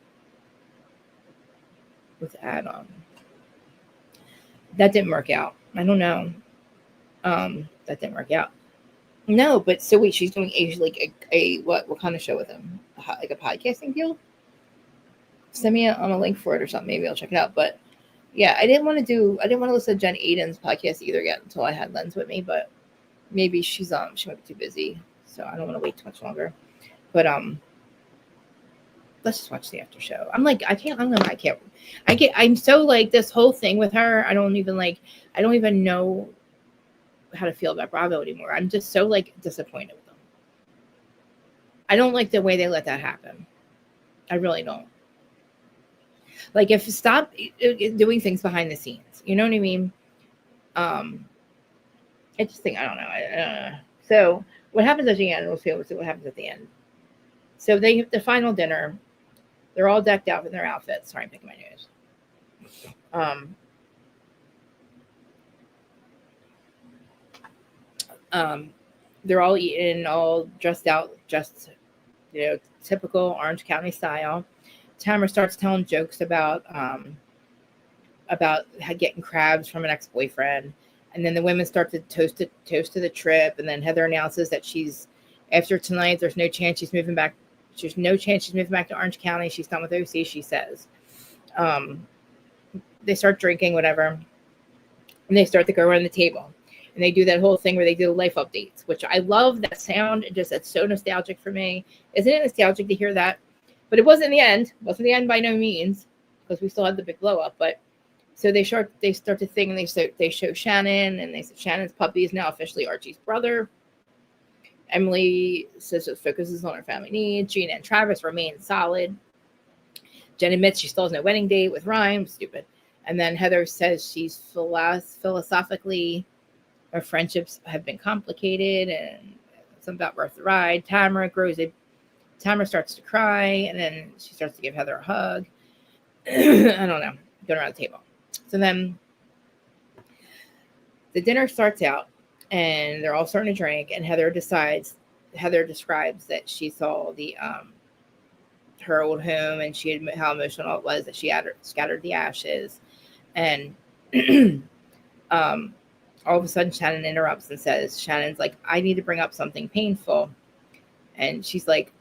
With Adam. That didn't work out. I don't know. That didn't work out. No, but so wait, she's doing a what kind of show with him? Like a podcasting deal? Send me a link for it or something. Maybe I'll check it out. But yeah, I didn't want to listen to Jen Aiden's podcast either yet until I had Lens with me, but maybe she might be too busy. So I don't want to wait too much longer. But let's just watch the after show. I'm so like this whole thing with her. I don't even know how to feel about Bravo anymore. I'm just so like disappointed with them. I don't like the way they let that happen. I really don't. Like, if stop doing things behind the scenes, you know what I mean? I just think, I don't know. So what happens at the end? We'll see what happens at the end. So the final dinner, they're all decked out in their outfits. Sorry, I'm picking my nose. They're all eating, all dressed out, just, typical Orange County style. Tamara starts telling jokes about getting crabs from an ex-boyfriend. And then the women start to toast to the trip. And then Heather announces that after tonight, there's no chance she's moving back. There's no chance she's moving back to Orange County. She's done with OC, she says. They start drinking, whatever. And they start to go around the table. And they do that whole thing where they do life updates, which I love that sound. It's so nostalgic for me. Isn't it nostalgic to hear that? But it wasn't the end. It wasn't the end by no means, because we still had the big blow up. But so they start to think, and they show Shannon, and they say Shannon's puppy is now officially Archie's brother. Emily says it focuses on her family needs. Gina and Travis remain solid. Jen admits she still has no wedding date with Ryan. Stupid. And then Heather says she's philosophically, her friendships have been complicated, and something about worth the ride. Tamara starts to cry, and then she starts to give Heather a hug. I don't know. Going around the table. So then the dinner starts out, and they're all starting to drink, and Heather describes that she saw her old home, and how emotional it was that she had scattered the ashes. And all of a sudden Shannon interrupts and says, Shannon's like, I need to bring up something painful. And she's like,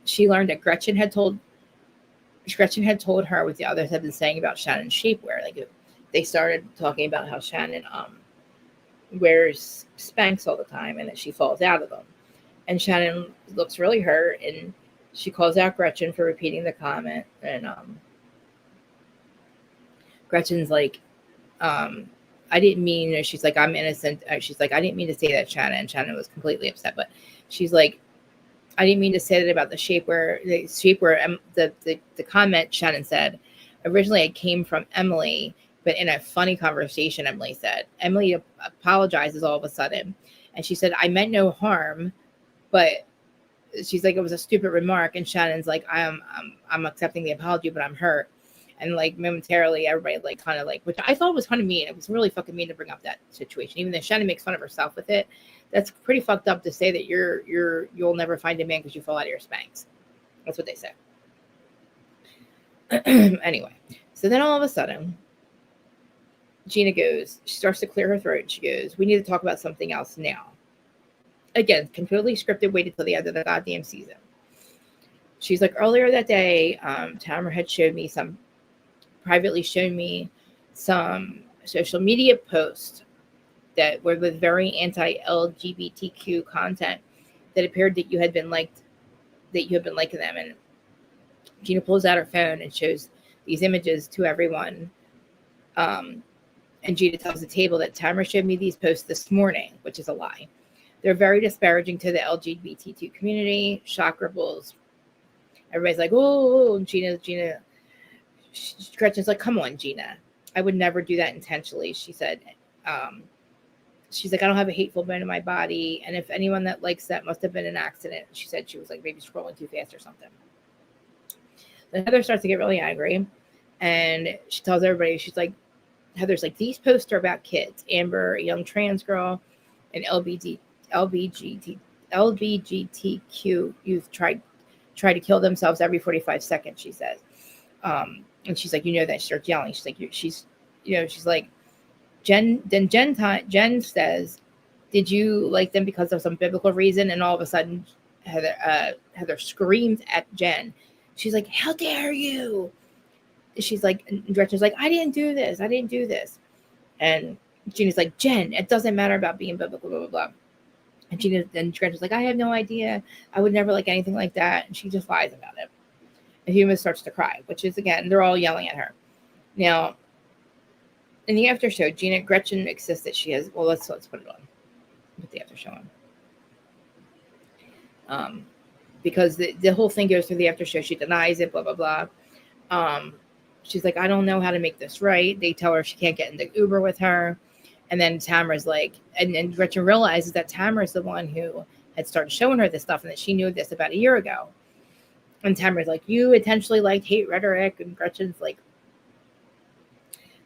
she learned that Gretchen had told her what the others had been saying about Shannon's shapewear. Like, they started talking about how Shannon wears Spanx all the time, and that she falls out of them. And Shannon looks really hurt, and she calls out Gretchen for repeating the comment. And Gretchen's like, I didn't mean, she's like, I'm innocent. She's like, I didn't mean to say that, Shannon. And Shannon was completely upset, but she's like, I didn't mean to say that about the shapewear. The comment Shannon said, originally it came from Emily, but in a funny conversation, Emily said. Emily apologizes all of a sudden. And she said, I meant no harm, but she's like, it was a stupid remark. And Shannon's like, I'm accepting the apology, but I'm hurt. And like momentarily, everybody like kind of like, which I thought was kind of mean. It was really fucking mean to bring up that situation, even though Shannon makes fun of herself with it. That's pretty fucked up to say that you'll never find a man because you fall out of your Spanx. That's what they say. Anyway, so then all of a sudden, Gina goes, she starts to clear her throat. She goes, we need to talk about something else now. Again, completely scripted, waited till the end of the goddamn season. She's like, earlier that day, Tamara had privately shown me some social media posts that were with very anti-LGBTQ content that appeared that you had been liking them. And Gina pulls out her phone and shows these images to everyone. And Gina tells the table that Tamara showed me these posts this morning, which is a lie. They're very disparaging to the LGBTQ community. Shock ripples. Everybody's like, oh, Gina. Gretchen's like, come on, Gina. I would never do that intentionally. She said, she's like, I don't have a hateful bone in my body. And if anyone that likes that must have been an accident. She said she was like maybe scrolling too fast or something. Then Heather starts to get really angry. And she tells everybody, she's like, Heather's like, these posts are about kids. Amber, a young trans girl, and LGBTQ youth try to kill themselves every 45 seconds, she says. And she's like, that. She starts yelling. She's like, she's like, Jen says, did you like them because of some biblical reason? And all of a sudden, Heather screams at Jen. She's like, how dare you? She's like, Gretchen's like, I didn't do this. And Gina's like, Jen, it doesn't matter about being biblical, blah, blah, blah. And Gretchen's like, I have no idea. I would never like anything like that. And she just lies about it. And Huma starts to cry, which is, again, they're all yelling at her. Now, in the after show, Gretchen insists that she has, well, let's put it on. Put the after show on. Because the whole thing goes through the after show. She denies it, blah, blah, blah. She's like, I don't know how to make this right. They tell her she can't get in the Uber with her. And then Tamara's like, and Gretchen realizes that Tamara's the one who had started showing her this stuff and that she knew this about a year ago. And Tamara's like, you intentionally liked hate rhetoric. And Gretchen's like,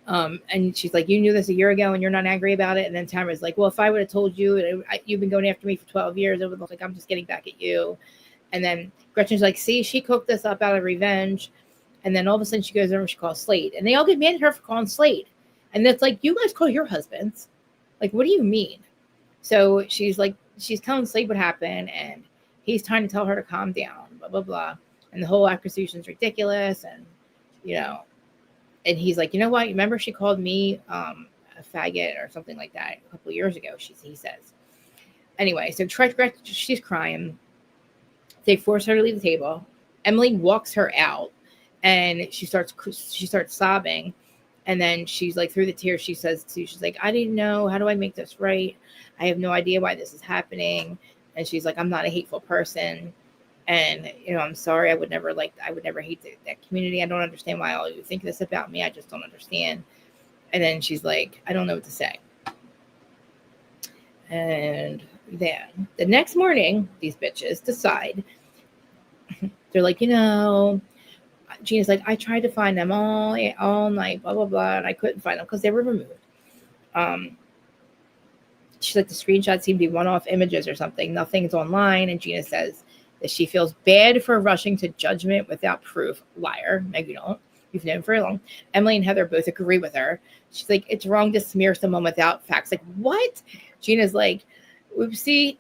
and she's like, you knew this a year ago and you're not angry about it. And then Tamara's like, well, if I would have told you, you've been going after me for 12 years, it would look like I'm just getting back at you. And then Gretchen's like, see, she cooked this up out of revenge. And then all of a sudden she goes over and she calls Slade. And they all get mad at her for calling Slade. And it's like, you guys call your husbands. Like, what do you mean? So she's like, she's telling Slade what happened. And he's trying to tell her to calm down, blah, blah, blah. And the whole accusation's ridiculous. And, and he's like, you know what? You remember she called me a faggot or something like that a couple of years ago, he says. Anyway, so she's crying. They force her to leave the table. Emily walks her out. And she starts sobbing. And then she's like, through the tears, she's like, I didn't know. How do I make this right? I have no idea why this is happening. And she's like, I'm not a hateful person. And, I'm sorry. I would never hate that community. I don't understand why all you think this about me. I just don't understand. And then she's like, I don't know what to say. And then the next morning, these bitches decide, they're like, Gina's like, I tried to find them all night, blah, blah, blah, and I couldn't find them because they were removed. She's like, the screenshots seem to be one-off images or something. Nothing's online. And Gina says that she feels bad for rushing to judgment without proof. Liar. Meg, you don't. You've known for long. Emily and Heather both agree with her. She's like, it's wrong to smear someone without facts. Like, what? Gina's like, oopsie.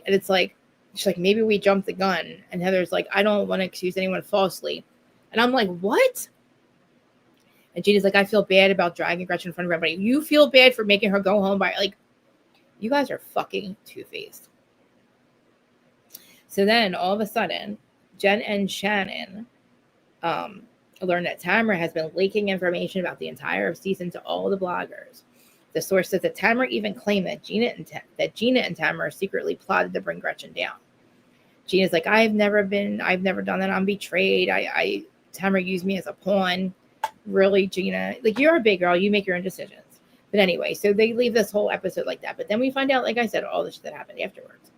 And it's like, she's like, maybe we jumped the gun. And Heather's like, I don't want to accuse anyone falsely. And I'm like, what? And Gina's like, I feel bad about dragging Gretchen in front of everybody. You feel bad for making her go home by, like, you guys are fucking two-faced. So then all of a sudden, Jen and Shannon learn that Tamara has been leaking information about the entire season to all the bloggers. The source says that Tamara even claimed that Gina and Tamara secretly plotted to bring Gretchen down. Gina's like, I've never done that. I'm betrayed. Tamara used me as a pawn. Really, Gina? Like, you're a big girl. You make your own decisions. But anyway, so they leave this whole episode like that. But then we find out, like I said, all the shit that happened afterwards.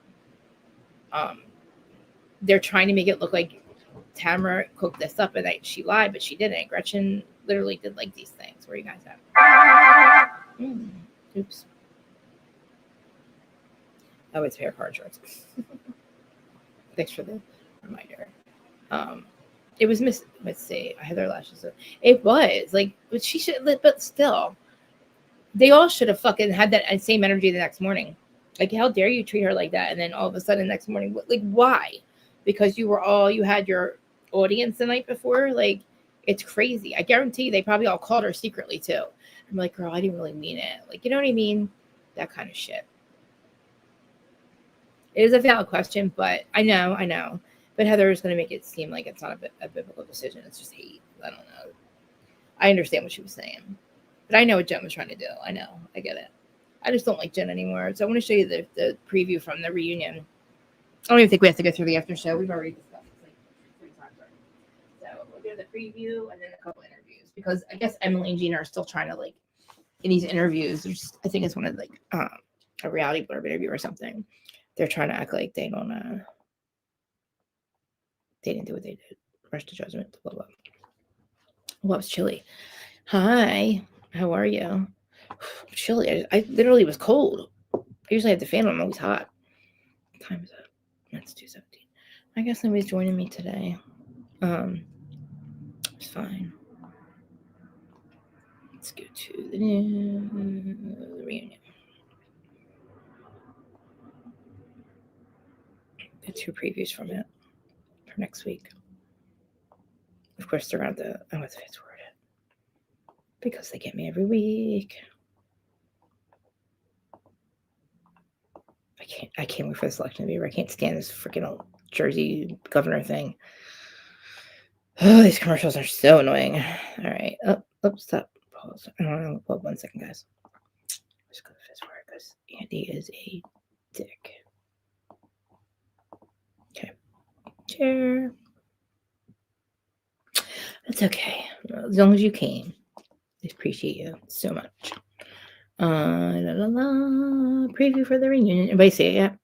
They're trying to make it look like Tamara cooked this up and she lied, but she didn't. Gretchen literally did like these things. Where are you guys at? Oops. Oh, it's hair card shorts. Thanks for the reminder. It was let's see, I had their lashes. It was like, but she should, but still, they all should have fucking had that same energy the next morning. Like, how dare you treat her like that? And then all of a sudden, next morning, like, why? Because you had your audience the night before. Like, it's crazy. I guarantee you, they probably all called her secretly too. I'm like, girl, I didn't really mean it. Like, you know what I mean? That kind of shit. It is a valid question, but I know. But Heather is going to make it seem like it's not a biblical decision. It's just hate. I don't know. I understand what she was saying. But I know what Jen was trying to do. I know. I get it. I just don't like Jen anymore. So I want to show you the preview from the reunion. I don't even think we have to go through the after show. We've already discussed it like 3 times already. So we'll do the preview and then a couple interviews. Because I guess Emily and Gina are still trying to, like, in these interviews, I think it's one of, like, a reality blurb interview or something. They're trying to act like they don't, they didn't do what they did. Rush to judgment. Blah, blah. Well, it's chilly. Hi. How are you? Chilly. I literally was cold. I usually have the fan on. I'm always hot. What time is it? It's 2:17. I guess nobody's joining me today. It's fine. Let's go to the reunion. The 2 previews from it for next week. Of course, they're around the fast forward it because they get me every week. I can't wait for this election to be over. I can't stand this freaking old Jersey governor thing. Oh, these commercials are so annoying. All right. Stop. Pause. I don't know. Well, 1 second, guys. Let's go to fast forward because Andy is a dick. Okay. Share. That's okay. As long as you came. I appreciate you so much. Preview for the reunion. Anybody see it yet?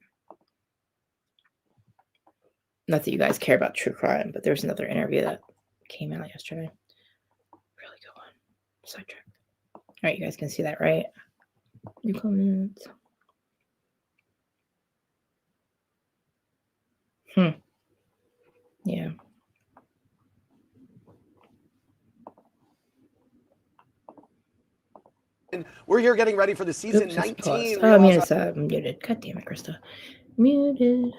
Not that you guys care about true crime, but there's another interview that came out yesterday. Really good one. Sidetrack. All right, you guys can see that, right? New comments. Yeah. We're here getting ready for the season 19. Oh, I mean, it's muted. God damn it, Krista. Muted.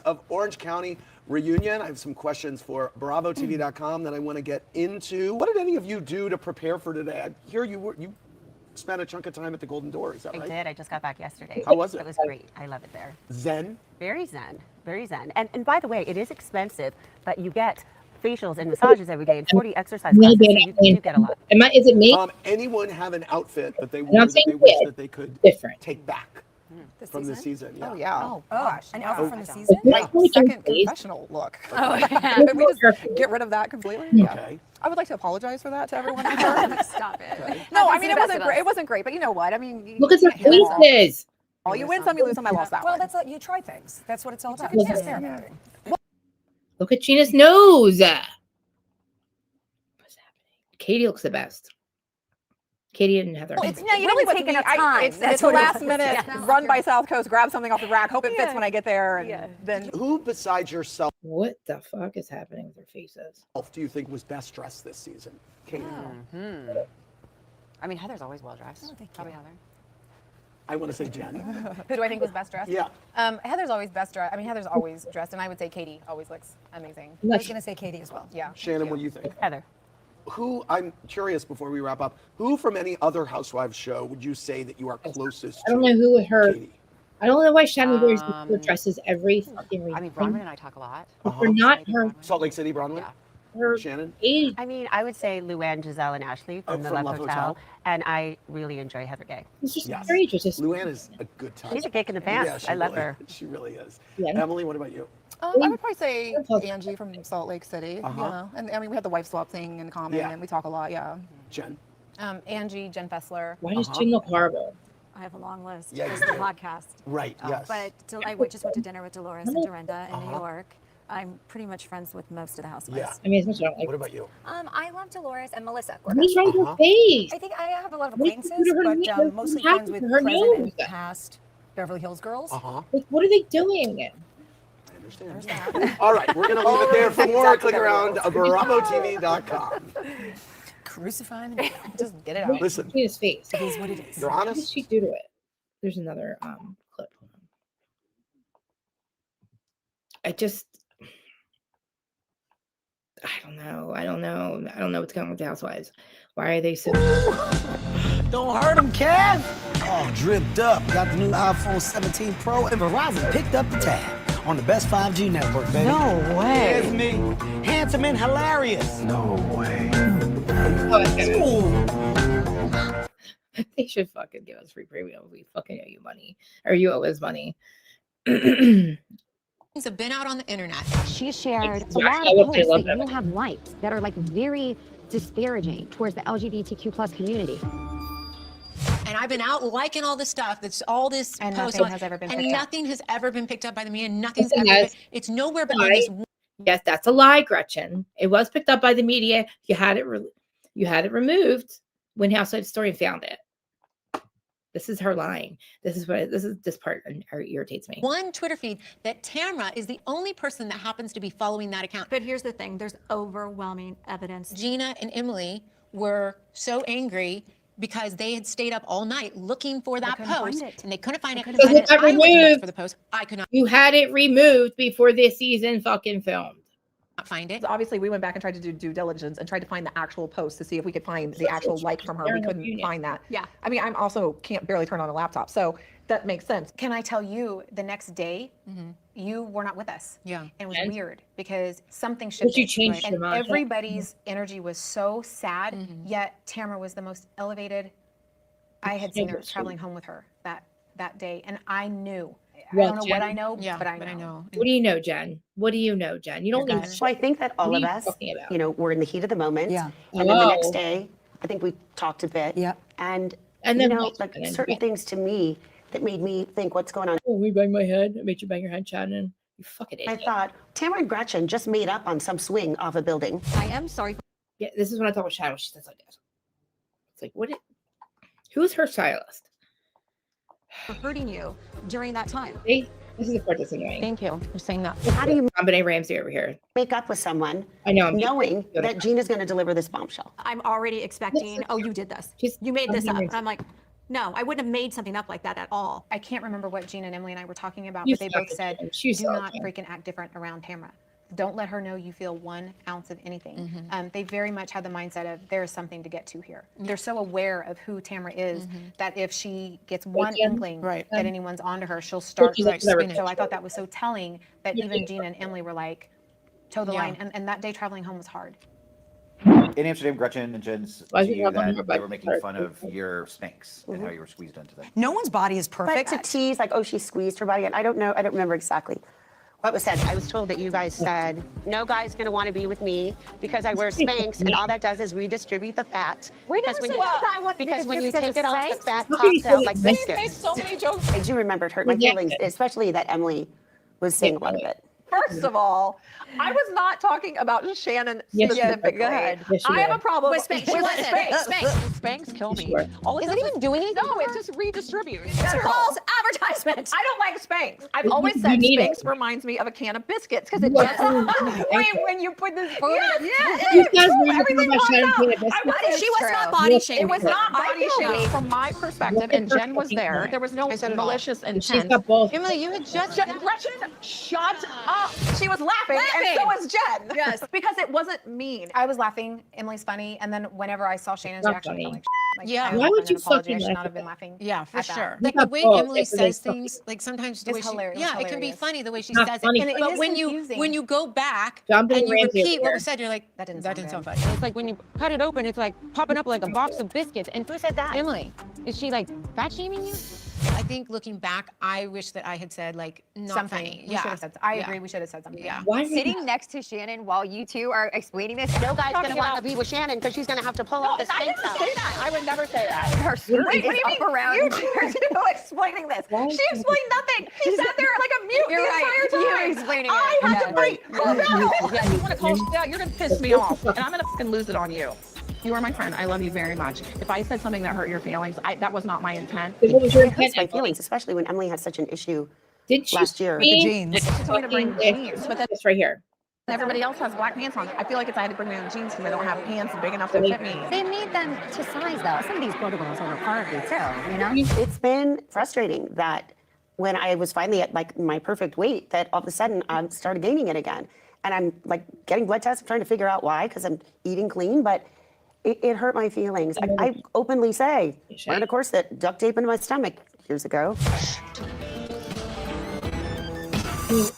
Of Orange County reunion. I have some questions for BravoTV.com that I want to get into. What did any of you do to prepare for today? I hear you spent a chunk of time at the Golden Door. Is that right? I did. I just got back yesterday. How was it? It was great. I love it there. Zen? Very zen. Very zen. And by the way, it is expensive, but you get facials and massages every day and 40 exercise classes. So you get a lot. Is it me? Anyone have an outfit that they wore that they wish that they could take back from the season? Yeah. Oh, yeah. Oh, gosh. An outfit from the season? My second confessional look. Oh, yeah. Can we just get rid of that completely? Yeah. Okay. I would like to apologize for that to everyone. Stop it. Okay. No, I mean, it wasn't great. It wasn't great, but you know what? I mean, Look at the faces. Oh, you win some, you lose some. I lost that well, one. that's you try things. That's what it's all about. Yeah. Experimenting. Look at Gina's nose. What's happening? Katie looks the best. Katie and Heather. Well, it's really taking time. It's a last minute run by South Coast, grab something off the rack, hope it fits when I get there, and then. Who besides yourself What the fuck is happening with their faces? do you think was best dressed this season? Katie. I mean, Heather's always well dressed. Oh, thank you. Probably Heather. I want to say Jen. Who do I think was best dressed? Yeah. Heather's always best dressed. I mean, Heather's always dressed, and I would say Katie always looks amazing. I was going to say Katie as well. Yeah. Shannon, what do you think? Heather. Who, I'm curious before we wrap up, who from any other Housewives show would you say that you are closest to? I don't know who her. Katie? I don't know why Shannon wears her dresses every fucking reason. I mean, Bronwyn and I talk a lot. We're not her. Salt Lake City, Bronwyn? Yeah. Her Shannon? age. I mean, I would say Luann, Giselle, and Ashley from the Love Hotel. And I really enjoy Heather Gay. It's just Yes. her age. It's just Luann is a good time. She's a kick in the pants. Yeah, she I love really- her. She really is. Yeah. Emily, what about you? I would probably say Angie from Salt Lake City. Uh-huh. And I mean, we have the wife swap thing in common, Yeah. and we talk a lot. Yeah. Jen? Angie, Jen Fessler. why does Jen look horrible? I have a long list. Yeah, It's you the do. podcast. Right, yes. But just went to dinner with Dolores and Dorinda in New York. I'm pretty much friends with most of the housewives. Yeah. I mean, as much as I don't like. What about you? I love Dolores and Melissa. What's wrong with her face? I think I have a lot of What did you acquaintances, do to her but nose? mostly What friends with happened to her present and nose? past Beverly Hills girls. Like, what are they doing? All right, we're going to leave it there. For more, click around BravoTV.com. Crucify me. Just get it out. Listen, His face. It is what it is. you're What did honest? she do to it? There's another clip. I don't know what's going on with the housewives. Why are they so? Don't hurt him, Kev. All dripped up. Got the new iPhone 17 Pro, and Verizon picked up the tab on the best 5G network, baby. No way. It's me. Handsome and hilarious. No way. They should fucking give us free premium. We fucking owe you money, or you owe us money. Have been out on the internet. She shared a Yeah, lot I of would say posts love that that. you have liked that are like very disparaging towards the LGBTQ plus community. And I've been out liking all this stuff. That's all this And post nothing on- has ever been and picked up. nothing has ever been picked up by the media. Nothing's Listen, ever guys. been, it's nowhere but on Right. this Yes, that's a lie, Gretchen. It was picked up by the media. You had it removed when Housewives Story found it. This is her lying. This part irritates me. one Twitter feed that Tamra is the only person that happens to be following that account. But here's the thing, there's overwhelming evidence. Gina and Emily were so angry because they had stayed up all night looking for that couldn't find post it. and they couldn't find it. couldn't And find it. then I went to look Removed. for the post. I could not You had it removed before this season fucking filmed. find it. Obviously, we went back and tried to do due diligence and tried to find the actual post to see if we could find the actual like from her. We couldn't find that. Yeah. I mean, I'm also can't barely turn on a laptop, so that makes sense. Can I tell you, the next day, you were not with us. Yeah. And it was And? weird because something shifted. you changed and your mind. everybody's energy was so sad, yet Tamara was the most elevated. I had seen her traveling home with her that day, and I knew. I Well, don't know Jen- what I know, Yeah, but I know. What do you know, Jen? What do you know, Jen? You don't need Well, I think that all What of are you us, talking about? you know, we're in the heat of the moment. Yeah. And then the next Oh. day, I think we talked a bit. Yep. And And you then know, what's like happening? certain things to me that made me think, what's going on? Oh, we bang my head. I made you bang your head, Shannon. You fucking I idiot. thought, Tamara and Gretchen just made up on some swing off a building. I am sorry Yeah, this is when I talk with Shannon. She says like this. It's like, who's her stylist? for hurting you during that time. See? This is the part that's annoying. Thank you for saying that. How do you I'm Benet Ramsey over here. make up with someone I know. knowing that Gina's going to deliver this bombshell? I'm already expecting, oh, you did this. She's- You made this I'm up. being- I'm like, no, I wouldn't have made something up like that at all. I can't remember what Gina and Emily and I were talking about, You but they suck both at said, it. She do sucks, not yeah. freaking act different around Tamara. Don't let her know you feel 1 ounce of anything. They very much had the mindset of there is something to get to here. They're so aware of who Tamara is that if she gets one Jen? inkling Right. that anyone's onto her, she'll start she's like, spinning. never So I thought that was so telling that even Gina and Emily were like, toe the Yeah. line. And that day traveling home was hard. In Amsterdam, Gretchen mentioned Why to is it you not on that her they were back? making fun of your Spanx and how you were squeezed into them. No one's body is But perfect. to tease, like, oh, she squeezed her body. And I don't know. I don't remember exactly what was said. I was told that you guys said, no guy's going to want to be with me because I wear Spanx, and all that does is redistribute the fat. We Because never when said you- that. What Because when you biscuits take it off, the Spanx? fat How can you pops out say like that? biscuits. So many jokes. I do remember it hurt my Yeah. feelings, especially that Emily was saying a lot of it. First of all, I was not talking about Shannon Yes, you specifically. were. Yes, you I have were. a problem With Spanx. She with wasn't. Spanx. Spanx kill Yes, me. you were. All Is it even doing anything? No, it just redistributes. It's false advertisement. I don't like Spanx. I've always you said need Spanx it. reminds me of a can of biscuits because it You just are- wait when you put this food. Yeah, You guys were everything talking about pops Shannon out. Tatum. I was- She was not True. body Yes, shaming. It was her. not body I feel shaming no. from my perspective, Look and at her Jen was fucking there. point. There was no malicious She's intent. got both. Emily, you had just Gretchen, shut up. She was laughing, and so was Jen. Yes. Because it wasn't mean. I was laughing. Emily's funny. And then whenever I saw Shannon's Not reaction, I felt funny. like, Yeah. I owe Why her would an you apology. I fucking should laugh not have at been that? laughing. Yeah, for at that. sure. You Like the got way both. Emily It's really says things, like sometimes the It's way she, hilarious. yeah, it can be Hilarious. funny the way she Not says funny. it. And it But is when confusing. you go back John and you Ramsey repeat over what there. was said, you're like, That didn't that sound didn't sound good. funny. It's like when you cut it open, it's like popping up like a box of biscuits. And who said that? Emily, Is she like fat shaming you? I think looking back, I wish that I had said like not Something. funny. We Yeah. should have said. I agree. We should have said something. Yeah. Why are Sitting next to Shannon while you two are explaining this. No guy's going to want to be with Shannon because she's going to have to pull all this I things didn't out. say that. I would never say that. Her skirt Wait, what do is you up mean? around. You two are explaining this. She explained nothing. She sat there like a mute You're the right. entire time. You're explaining I it. had to Yeah. fight her battle. Yeah, you want to call shit out, you're going to piss me off. And I'm going to fucking lose it on you. You are my friend. I love you very much. If I said something that hurt your feelings, that was not my intent. What was your It hurts intent, my Emily? feelings, especially when Emily had such an issue Did she last year. scream? She told me to bring jeans, but then That's right here. Everybody else has black pants on. I feel like it's I had to bring my own jeans because I don't have pants big enough to fit me. They made them to size though. Some of these protocols are required too, you know? It's been frustrating that when I was finally at like my perfect weight, that all of a sudden I started gaining it again. And I'm like getting blood tests, trying to figure out why, because I'm eating clean, but it hurt my feelings. I openly say, learned a course that duct tape into my stomach years ago.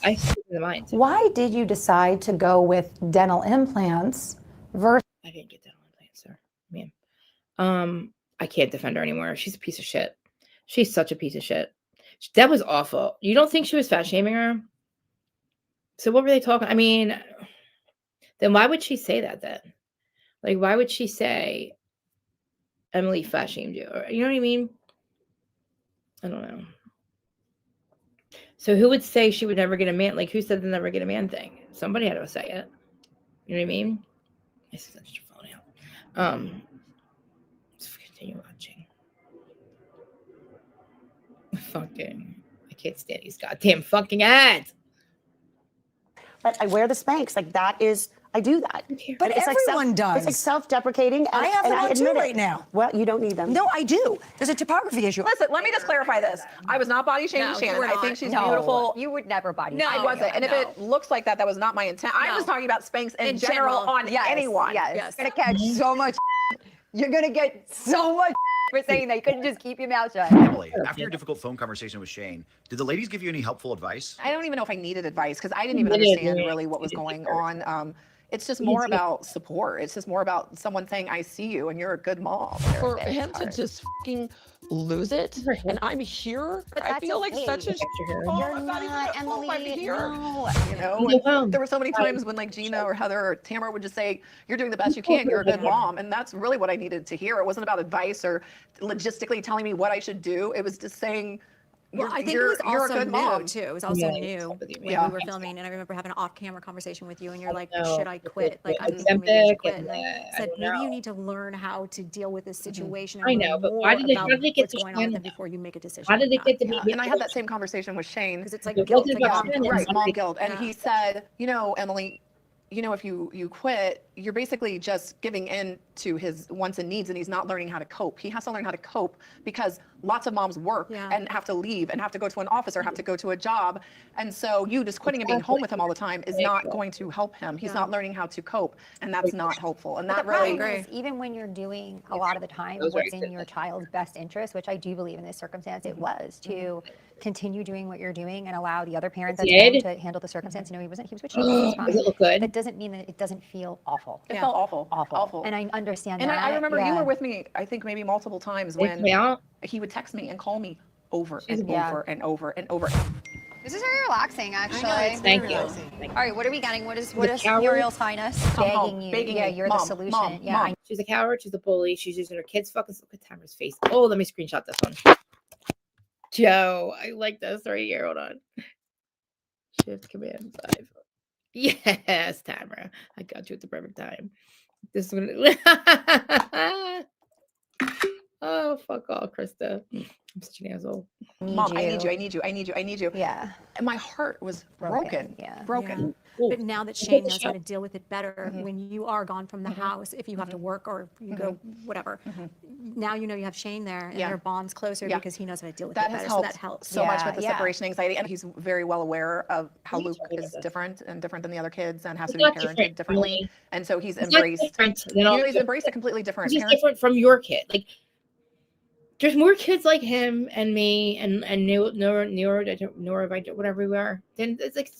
I see the mind. Why did you decide to go with dental implants versus? I didn't get dental implants, sir. Man. I can't defend her anymore. She's a piece of shit. She's such a piece of shit. That was awful. You don't think she was fat shaming her? So what were they talking? I mean, then why would she say that then? Like, why would she say Emily fat shamed you? Or, you know what I mean? I don't know. So who would say she would never get a man? Like, who said the never get a man thing? Somebody had to say it. You know what I mean? Let's get your phone out. Let's continue watching. Fucking, I can't stand these goddamn fucking ads. But I wear the Spanx. Like that is, I do that. But it's everyone like does. It's like self-deprecating. And, I have and them I on too admit it. right now. Well, you don't need them. No, I do. There's a topography issue. listen, let me just clarify this. I was not body shaming No, you Shannon. were I not. think she's No, beautiful. You would never body No, shame I wasn't. And if no. it looks like that, that was not my intent. I was talking about Spanx in general on anyone. Yes. You're gonna catch so much. You're gonna get so much for saying that. You couldn't just keep your mouth shut. Emily, after your difficult phone conversation with Shane, did the ladies give you any helpful advice? I don't even know if I needed advice because I didn't even understand really what was going on. It's just more about support. It's just more about someone saying, I see you and you're a good mom. For him to just fucking lose it, and I'm here, I feel like such a You're not, Emily. No. You know, and there were so many times when like Gina or Heather or Tamara would just say, you're doing the best you can, you're a good mom. And that's really what I needed to hear. It wasn't about advice or logistically telling me what I should do. It was just saying, Well, I think it was also new too. It was also new when we were filming, and I remember having an off-camera conversation with you, and you're like, "Should I quit? Like, I'm thinking maybe I should quit." And I said, "Maybe you need to learn how to deal with this situation." I know, but why did they get what's going on with them before you make a decision? How did they get to be? And I had that same conversation with Shane. Because it's like It guilt, wasn't like about mom Shannon, guilt. Right, mom guilt. And Yeah. he said, you know, Emily, you know, if you quit, you're basically just giving in to his wants and needs, and he's not learning how to cope. He has to learn how to cope because lots of moms work and have to leave and have to go to an office or have to go to a job. And so you just quitting and being home with him all the time is not going to help him. He's not learning how to cope, and that's not helpful. And that The really, problem is, even when you're doing a lot of the time what's in your child's best interest, which I do believe in this circumstance, it was to continue doing what you're doing and allow the other parents at home to handle the circumstance. No, he was with you. It was fine. Does it look good? That doesn't mean that it doesn't feel awful. it felt awful. Awful. And I understand And that. I remember you yeah. were with me, I think maybe multiple times when he would text me and call me over and over and over and over. This is very relaxing, actually. Thank you. All right, what are we getting? What is coward. Muriel's highness? Come home, Begging you. begging Yeah, me. you're Mom, the solution. mom, yeah, mom. She's a coward. She's a bully. She's using her kids' fucking look at Tamara's face. Oh, let me screenshot this one. Joe, I like this right here. Hold on. Shift Command 5. Yes, Tamara. I got you at the perfect time. This is gonna. Oh, fuck off, Krista. I'm such an asshole. Mom, I need you, I need you, I need you, I need you. Yeah. And my heart was broken. Yeah. Broken. But now that Shane knows how to deal with it better, when you are gone from the house, if you have to work or you go whatever, now you know you have Shane there, and Yeah. your bond's closer Yeah. because he knows how to deal with That it has better. helped So that helps. so much with the Yeah. separation anxiety. And he's very well aware of how Luke is different and different than the other kids and has to He's be not parented different, differently. Emily. And so he's He's not embraced, different than you all know, he's the- embraced a completely different He's parent. different from your kid. Like, there's more kids like him and me and Nora, whatever we are. Then it's like,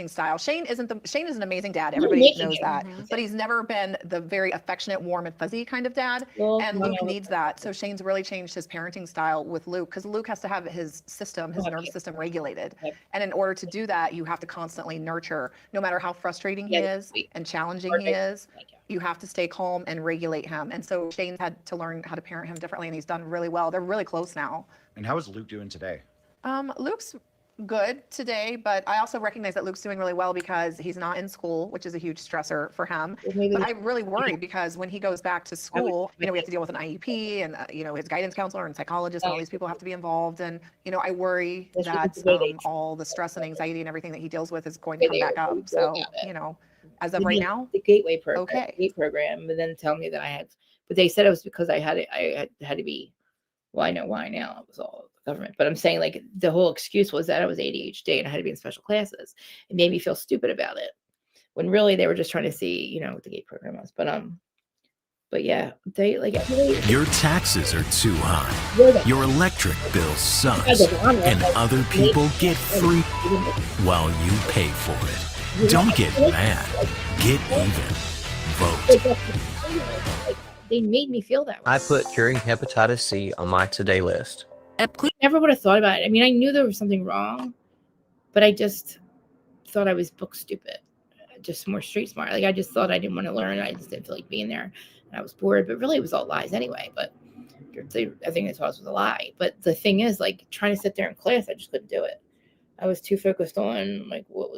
style. Shane is an amazing dad. Everybody knows that. But he's never been the very affectionate, warm and fuzzy kind of dad. And Luke needs that. So Shane's really changed his parenting style with Luke because Luke has to have his nervous system regulated. And in order to do that, you have to constantly nurture, no matter how frustrating he is and challenging he is, you have to stay calm and regulate him. And so Shane's had to learn how to parent him differently, and he's done really well. They're really close now. And how is Luke doing today? Luke's good today, but I also recognize that Luke's doing really well because he's not in school, which is a huge stressor for him. But I really worry because when he goes back to school, we have to deal with an IEP and his guidance counselor and psychologist and all these people have to be involved. And I worry that all the stress and anxiety and everything that he deals with is going to come back up. So as of right now, the Gateway program, but then tell me that I had, but they said it was because I had to be. Well, I know why now. It was all the government. But I'm saying, like, the whole excuse was that I was ADHD and I had to be in special classes. It made me feel stupid about it. When really they were just trying to see, what the GATE program was. But yeah, your taxes are too high. Your electric bill sucks. And other people get free while you pay for it. Don't get mad. Get even. Vote. They made me feel that way. I put curing hepatitis C on my today list. I never would have thought about it. I mean, I knew there was something wrong, but I just thought I was book stupid, just more street smart. Like, I just thought I didn't want to learn. I just didn't feel like being there, and I was bored. But really, it was all lies anyway. But I think that's what was a lie. But the thing is, like, trying to sit there in class, I just couldn't do it. I was too focused on like what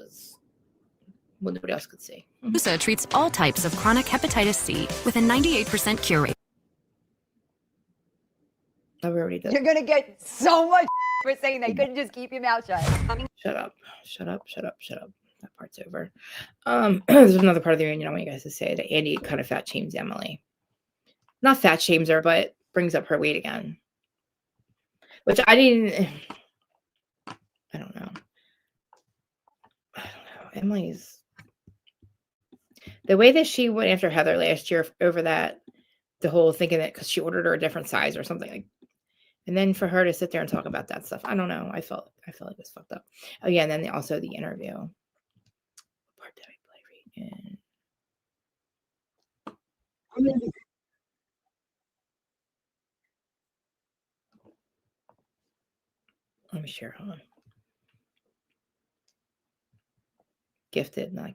nobody else could see. USA treats all types of chronic hepatitis C with a 98% cure rate. I've already done. You're gonna get so much for saying that. You couldn't just keep your mouth shut. Shut up. That part's over. There's another part of the reunion I want you guys to say that Andy kind of fat shames Emily. Not fat shames her, but brings up her weight again. Which I don't know. Emily's the way that she went after Heather last year over that, the whole thinking that because she ordered her a different size or something, like, and then for her to sit there and talk about that stuff, I don't know. I felt like it was fucked up. Oh yeah, and then also the interview. What part did I play? Let me share. Hold on. Gifted, not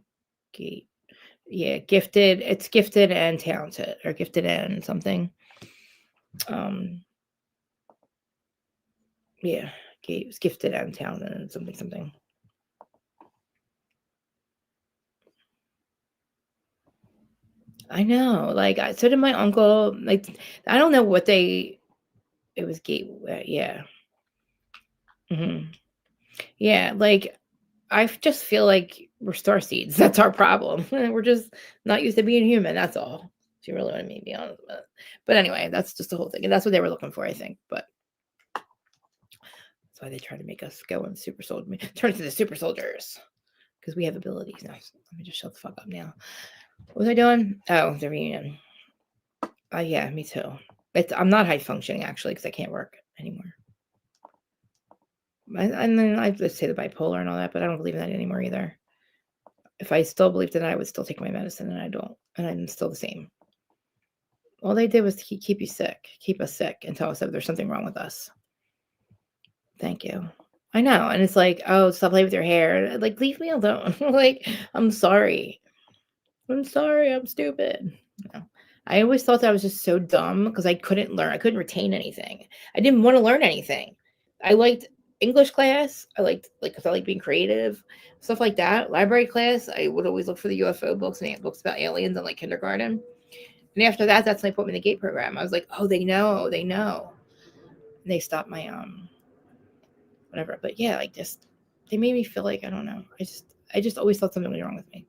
Gate. Yeah, gifted. It's gifted and talented, or gifted and something. Yeah, Gate was gifted and talented and something. I know. Like, so did my uncle. Like, I don't know what it was Gate. Yeah. Yeah, like, I just feel like we're starseeds. That's our problem. We're just not used to being human. That's all. If you really want me to be honest with it. But anyway, that's just the whole thing. And that's what they were looking for, I think. But that's why they try to make us go and turn into the super soldiers. Because we have abilities now. So let me just shut the fuck up now. What was I doing? Oh, the reunion. Yeah, me too. I'm not high functioning, actually, because I can't work anymore. And then I just say the bipolar and all that, but I don't believe in that anymore either. If I still believed in it, I would still take my medicine, and I don't. And I'm still the same. All they did was keep us sick, and tell us that there's something wrong with us. Thank you. I know. And it's like, oh, stop playing with your hair. Like, leave me alone. Like, I'm sorry. I'm stupid. I always thought that I was just so dumb because I couldn't learn. I couldn't retain anything. I didn't want to learn anything. I liked English class. I liked, because I like being creative, stuff like that. Library class, I would always look for the UFO books and books about aliens in like kindergarten. And after that, that's when they put me in the GATE program. I was like, oh, they know. And they stopped my whatever. But yeah, like, just they made me feel like, I don't know. I just always thought something was wrong with me.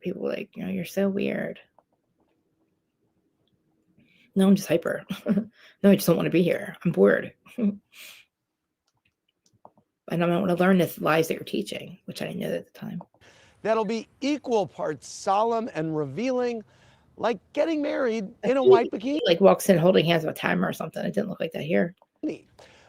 People were like, you're so weird. No, I'm just hyper. No, I just don't want to be here. I'm bored. And I don't want to learn the lies that you're teaching, which I didn't know at the time. That'll be equal parts solemn and revealing, like getting married in a white bikini. Like walks in holding hands with a timer or something. It didn't look like that here.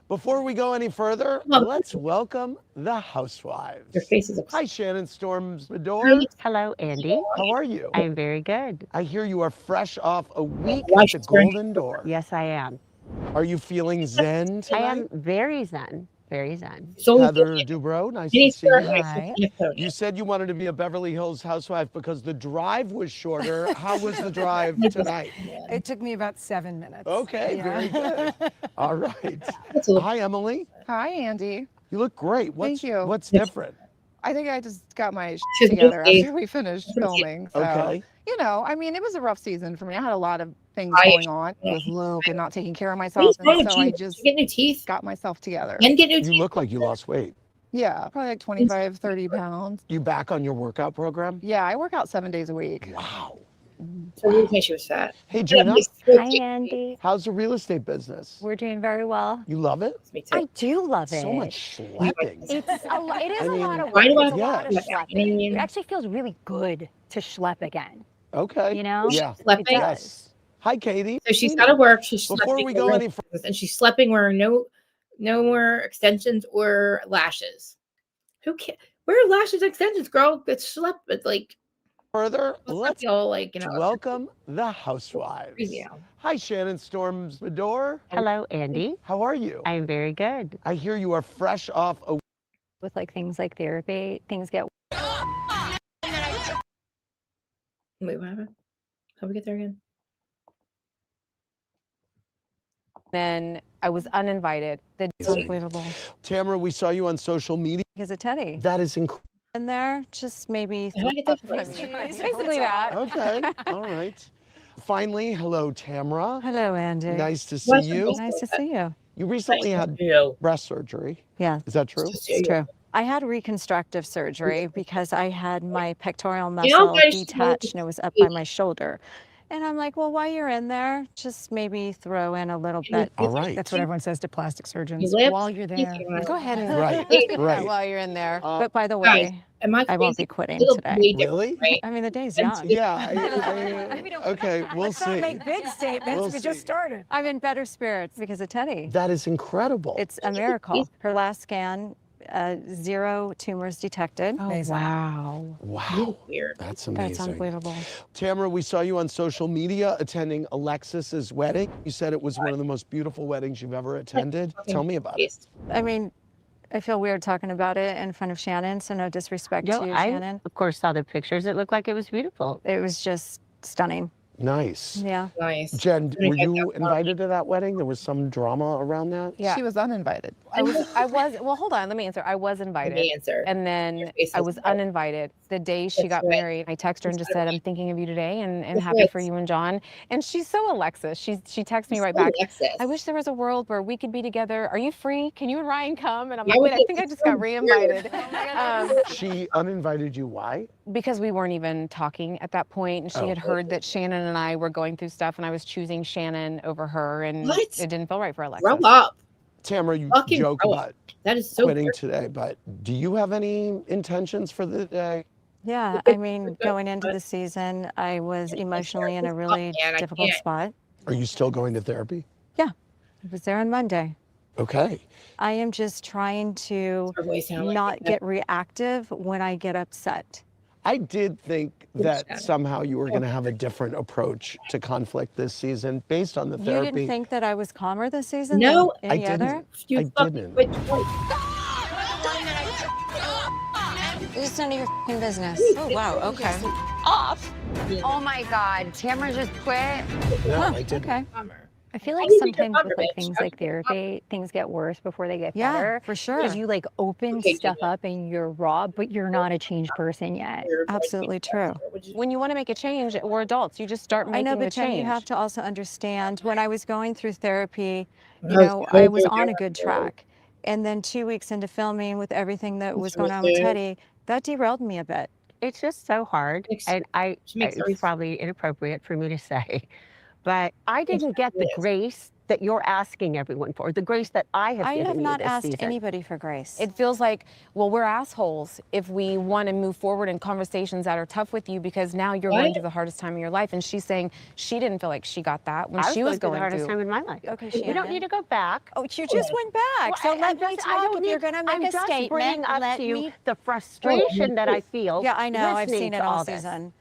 Before we go any further, let's welcome the housewives. Their faces. Hi, Shannon Storms-Medor. Hello, Andy. How are you? I'm very good. I hear you are fresh off a week Why at the she's wearing- Golden Door. Yes, I am. Are you feeling zen I tonight? am very zen. Very zen. Heather Dubrow, nice to see you. Hi. You said you wanted to be a Beverly Hills housewife because the drive was shorter. How was the drive tonight? It took me about 7 minutes. Okay, very good. All right. Hi, Emily. Hi, Andy. You look great. Thank you. What's different? I think I just got my She's together busy. after we finished filming. So, Okay. you know, I mean, it was a rough season for me. I had a lot of things I- going on with Luke and not taking care of myself. And so I just get new teeth. got myself together. And get new You teeth. look like you lost weight. Yeah, probably like 25, 30 pounds. You back on your workout program? Yeah, I work out 7 days a week. Wow. So we think she was fat. Hey, Jenna. Hi, Andy. How's the real estate business? We're doing very well. You love it? Me too. I do love it. So much schlepping. It's a lot. It is I a mean, lot of why work. do I- It's a lot of Yes. schlepping. It actually feels really good to schlep again. Okay. You know? Yeah. Schlepping? It does. Yes. Hi, Katie. So she's got to work. She's Before schlepping we go wearing- any and she's schlepping wearing no more extensions or lashes. Who can wear lashes and extensions, girl? It's schlep. It's like further, let's feel like welcome the housewives. Crazy now. Hi, Shannon Storms-Medor. Hello, Andy. How are you? I'm very good. I hear you are fresh off a With like things like therapy, things get Wait, what happened? How we get there again? Then I was uninvited. It's unbelievable. Tamara, we saw you on social media. Is it Teddy? That is incredible. In there, just maybe. How did I get that from? It's basically that. Okay. All right. Finally, hello, Tamara. Hello, Andy. Nice to see you. Nice to see you. You recently had You. breast surgery. Yeah, Is that true? it's true. I had reconstructive surgery because I had my pectoral You know, muscle guys, detached and it was up by my shoulder. And I'm like, well, while you're in there, just maybe throw in a little bit. All right. That's what everyone says to plastic surgeons. lips, While you're there. Go ahead and Right, do that right. while you're in there. Uh, But by the guys, way, Am I I won't crazy? be quitting Little today. way different, Really? right? I mean, the day's young. Yeah. Okay, we'll Let's not see. make big statements. We'll we just see. started. I'm in better spirits because of Teddy. That is incredible. It's a miracle. Her last scan, 0 tumors detected. Oh, Amazing. Wow. Wow. Weird. That's That's amazing. unbelievable. Tamara, we saw you on social media attending Alexis's wedding. You said it was one of the most beautiful weddings you've ever attended. Tell me about it. I mean, I feel weird talking about it in front of Shannon, so no disrespect No, to you, I, Shannon. of course, saw the pictures. It looked like it was beautiful. It was just stunning. Nice. Yeah. Nice. Jen, were you invited to that wedding? There was some drama around that? Yeah. She was uninvited. I was, well, hold on, let me answer. I was invited. Let me answer. And then I was uninvited. The day she got married, I texted her and just said, I'm thinking of you today and happy for you and John. And she's so Alexis. She texted me right back. I wish there was a world where we could be together. Are you free? Can you and Ryan come? And I'm like, wait, I think I just got re-invited. She uninvited you. Why? Because we weren't even talking at that point, and she had heard that Shannon and I were going through stuff, and I was choosing Shannon over her, and What? it didn't feel right for Alexis. Grow up. Tamara, you Fucking joke grow up. about That is so quitting weird. today, but do you have any intentions for the day? Yeah, I mean, going into the season, I was emotionally in a really man, I difficult can't. spot. Are you still going to therapy? Yeah, I was there on Monday. Okay. I am just trying to Her voice sounded like not that. get reactive when I get upset. I did think that Shannon. somehow you were going to have a different approach to conflict this season based on the You therapy. didn't think that I was calmer this season No, than I any other? didn't. You I fucking didn't. quit twice. It's none of your f***ing business. Oh, wow, okay. Oh my God, Tamara just quit. No, Huh, I didn't. okay. I feel like I need to get sometimes better, with like bitch. things like therapy, things get worse before they get Yeah, better. for sure. Because you like open Okay, stuff Jenna. up and you're raw, but you're not a changed person yet. Absolutely true. When you want to make a change, we're adults. You just start I making know, the but Jen, change. you have to also understand when I was going through therapy, you I was know, going I was through on a good therapy. track. And then 2 weeks into filming with everything that was She going was on with there. Teddy, that derailed me a bit. It's just so hard. Makes- And she makes it's probably inappropriate for me to say, but I didn't get the grace that you're asking everyone for, the grace that I have given you this season. anybody for grace. It feels like, well, we're assholes if we want to move forward in conversations that are tough with you because now you're going through the hardest time of your life. And she's saying she didn't feel like she got that when she was going through the hardest time in my life. Okay, you don't need to go back. Oh, you just went back. So let me talk. If you're going to make a statement, bringing up let to you me. the frustration that I feel. Yeah, I know. I've listening seen to it all this. season.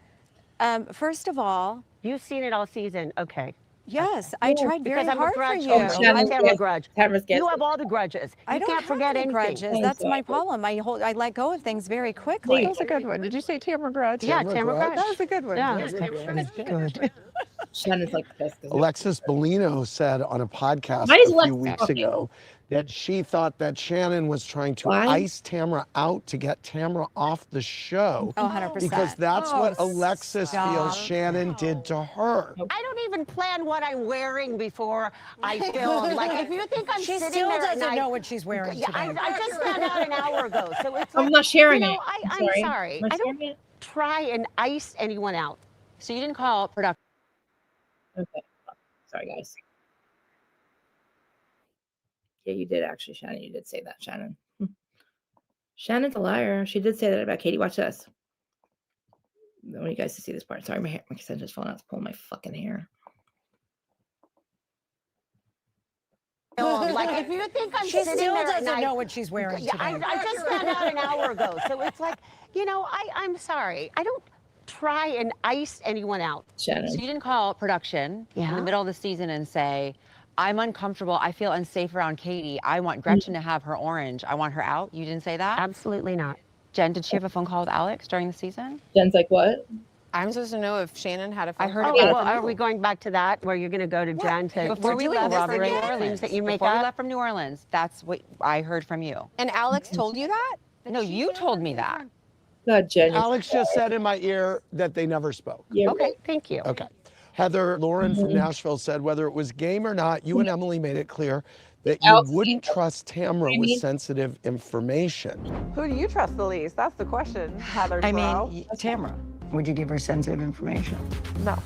First of all, you've seen it all season. Okay. Yes, I tried very because I'm hard a grudge for you. I'm a grudge. You have all the grudges. I don't can't have forget any anything. grudges. That's my problem. I let go of things very quickly. That was a good one. Did you say Tamara Grudge? Yeah, Tamara Grudge. That was a good one. Yeah. Good. Shannon's like this. Alexis Bellino said on a podcast Why is a few Alexis weeks talking? ago that she thought that Shannon was trying to ice Tamara out to get Tamara off the show. Oh, 100%. Because that's what Alexis feels Shannon did to her. I don't even plan what I'm wearing before I film. Like, if you think I'm She sitting still there doesn't and know what she's wearing Yeah, today. I just found out an hour ago. So it's I'm like, not sharing you know, it. I'm sorry. Am I I don't sharing it? try and ice anyone out. So you didn't call production. Okay. Sorry, guys. Yeah, you did actually, Shannon. You did say that, Shannon. Shannon's a liar. She did say that about Katie. Watch this. I want you guys to see this part. Sorry, my extension's falling out. It's pulling my fucking hair. Like, if you think I'm She sitting still there doesn't and know what she's wearing Yeah, today. I just found out an hour ago. So it's like, you know, I'm sorry. I don't try and ice anyone out. Shannon. So you didn't call production in the middle of the season and say, I'm uncomfortable. I feel unsafe around Katie. I want Gretchen to have her orange. I want her out. You didn't say that? Absolutely not. Jen, did she have a phone call with Alex during the season? Jen's like, what? I'm supposed to know if Shannon had a phone I heard call. about it well, from are you. we going back to that where you're going to go to Jen to Before we left from New corroborate Orleans, things that you make before we up? left from New Orleans, that's what I heard from you. And Alex told you that? No, you told me that. God, Jen. Alex just said in my ear that they never spoke. Yeah, Okay, thank you. Okay. Heather Lauren from Nashville said whether it was game or not, you and Emily made it clear that you wouldn't trust Tamara with sensitive information. Who do you trust the least? That's the question, Heather. Tamara. Would you give her sensitive information? No.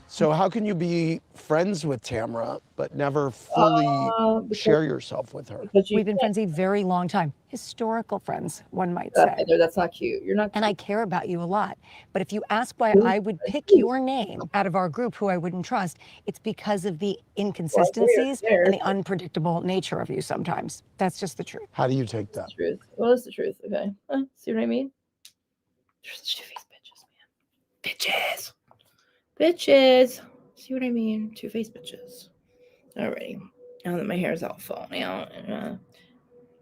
So how can you be friends with Tamara but never fully share yourself with her? We've been friends a very long time. Historical friends, one might say. Heather, that's not cute. You're not. And I care about you a lot. But if you ask why I would pick your name out of our group, who I wouldn't trust, it's because of the inconsistencies and the unpredictable nature of you sometimes. That's just the truth. How do you take that? Truth. Well, it's the truth. Okay. See what I mean? Two-faced bitches, man. Bitches. See what I mean? Two-faced bitches. Alrighty. Now that my hair's all falling out.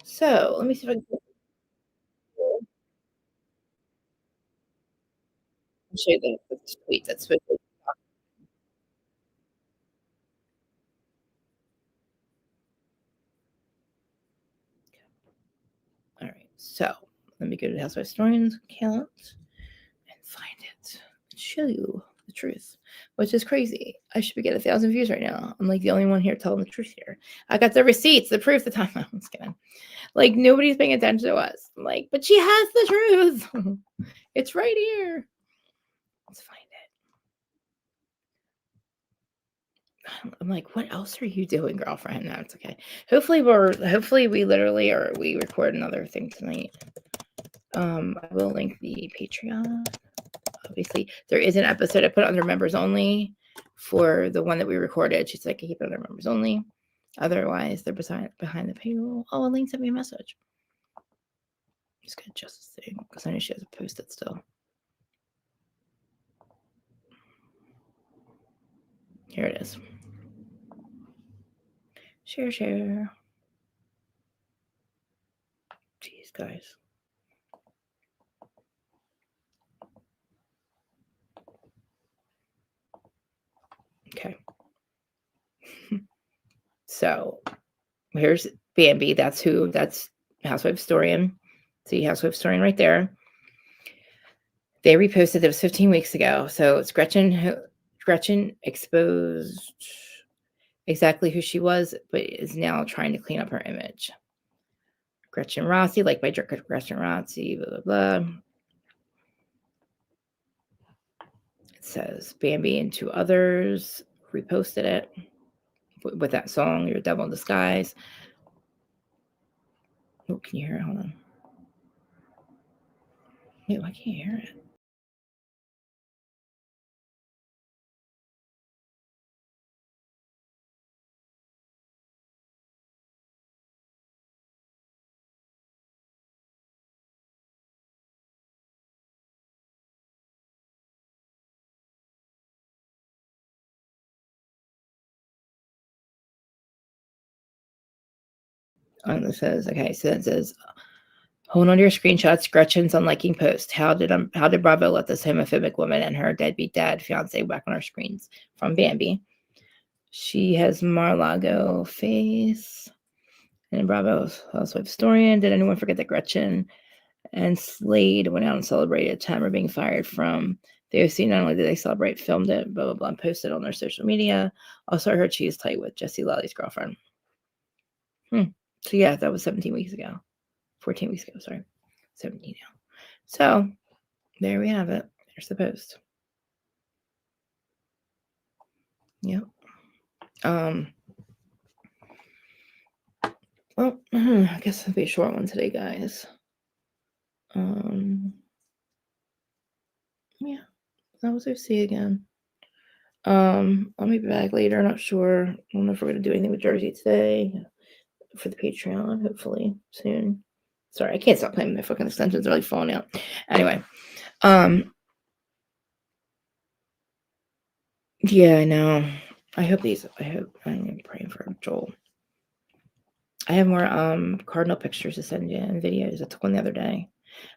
So let me see if I can show you the tweet that's supposed to. All right. So let me go to the Housewives Historians account and find it and show you the truth, which is crazy. I should be getting 1,000 views right now. I'm like the only one here telling the truth here. I got the receipts, the proof, the time. I'm just kidding. Like nobody's paying attention to us. I'm like, but she has the truth. It's right here. Let's find it. I'm like, what else are you doing, girlfriend? No, it's okay. Hopefully we literally we record another thing tonight. I will link the Patreon. Obviously, there is an episode I put under members only for the one that we recorded. She's like, I keep it under members only. Otherwise, they're behind the paywall. Oh, Elaine sent me a message. I'm just gonna adjust this thing because I know she has a post-it still. Here it is. Share. Jeez, guys. Okay. So here's Bambi. That's Housewife Historian. See Housewife Historian right there. They reposted it was 15 weeks ago. So it's Gretchen exposed exactly who she was, but is now trying to clean up her image. Gretchen Rossi, like by Gretchen Rossi, blah, blah, blah. It says Bambi and two others reposted it with that song, You're a Devil in Disguise. Oh, can you hear it? Hold on. Wait, why can't you hear it? It says, okay, so it says, hold on to your screenshots. Gretchen's unliking post. How did Bravo let this homophobic woman and her deadbeat dad fiance back on our screens? From Bambi. She has Mar-a-Lago face. And Bravo's housewife historian. Did anyone forget that Gretchen and Slade went out and celebrated Tamara being fired from the OC? Not only did they celebrate, filmed it, blah, blah, blah, and posted on their social media. Also, I heard she is tight with Jesse Lally girlfriend. So yeah, that was 17 weeks ago. 14 weeks ago, sorry. 17 now. So there we have it. There's the post. Yep. Well, I guess it'll be a short one today, guys. Yeah, that was OC again. I'll be back later. Not sure. I don't know if we're gonna do anything with Jersey today for the Patreon. Hopefully soon. Sorry, I can't stop playing my fucking extensions. They're really falling out. Anyway, yeah, I know. I'm praying for Joel. I have more cardinal pictures to send you and videos. I took one the other day.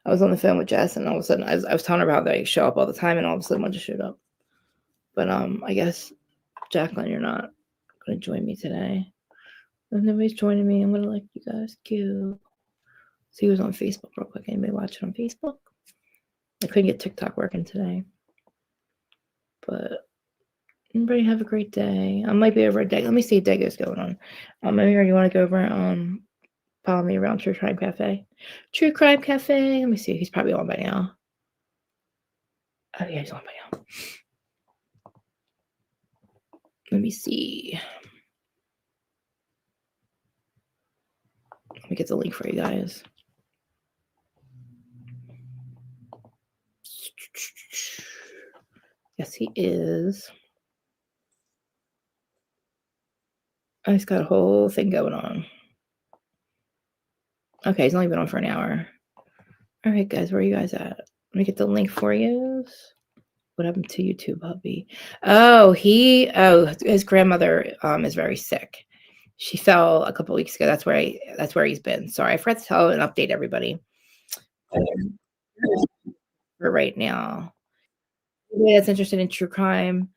I was on the phone with Jess, and all of a sudden I was telling her how they show up all the time, and all of a sudden one just showed up. But I guess Jacqueline, you're not gonna join me today. If nobody's joining me, I'm gonna let you guys go. See who's on Facebook real quick. Anybody watching on Facebook? I couldn't get TikTok working today. But everybody have a great day. I might be over a day. Let me see if Dago's going on. Maybe you want to go over follow me around True Crime Cafe. True Crime Cafe. Let me see. He's probably on by now. Oh yeah, he's on by now. Let me see. Let me get the link for you guys. Yes, he is. He's got a whole thing going on. Okay, he's only been on for an hour. All right, guys, where are you guys at? Let me get the link for you. What happened to YouTube, hubby? His grandmother is very sick. She fell a couple weeks ago. That's where he's been. Sorry, I forgot to tell and update everybody. For right now, anybody that's interested in true crime,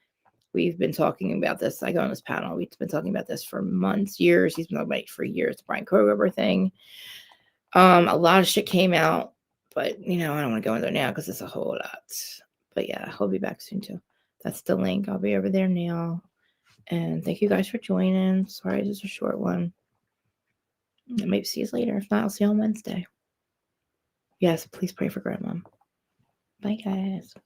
we've been talking about this. I go on this panel. We've been talking about this for months, years. He's been talking about it for years. The Brian Kroger thing. A lot of shit came out, but I don't want to go in there now because it's a whole lot. But yeah, he'll be back soon too. That's the link. I'll be over there now. And thank you guys for joining. Sorry, this is a short one. I might see you later. If not, I'll see you on Wednesday. Yes, please pray for Grandma. Bye, guys.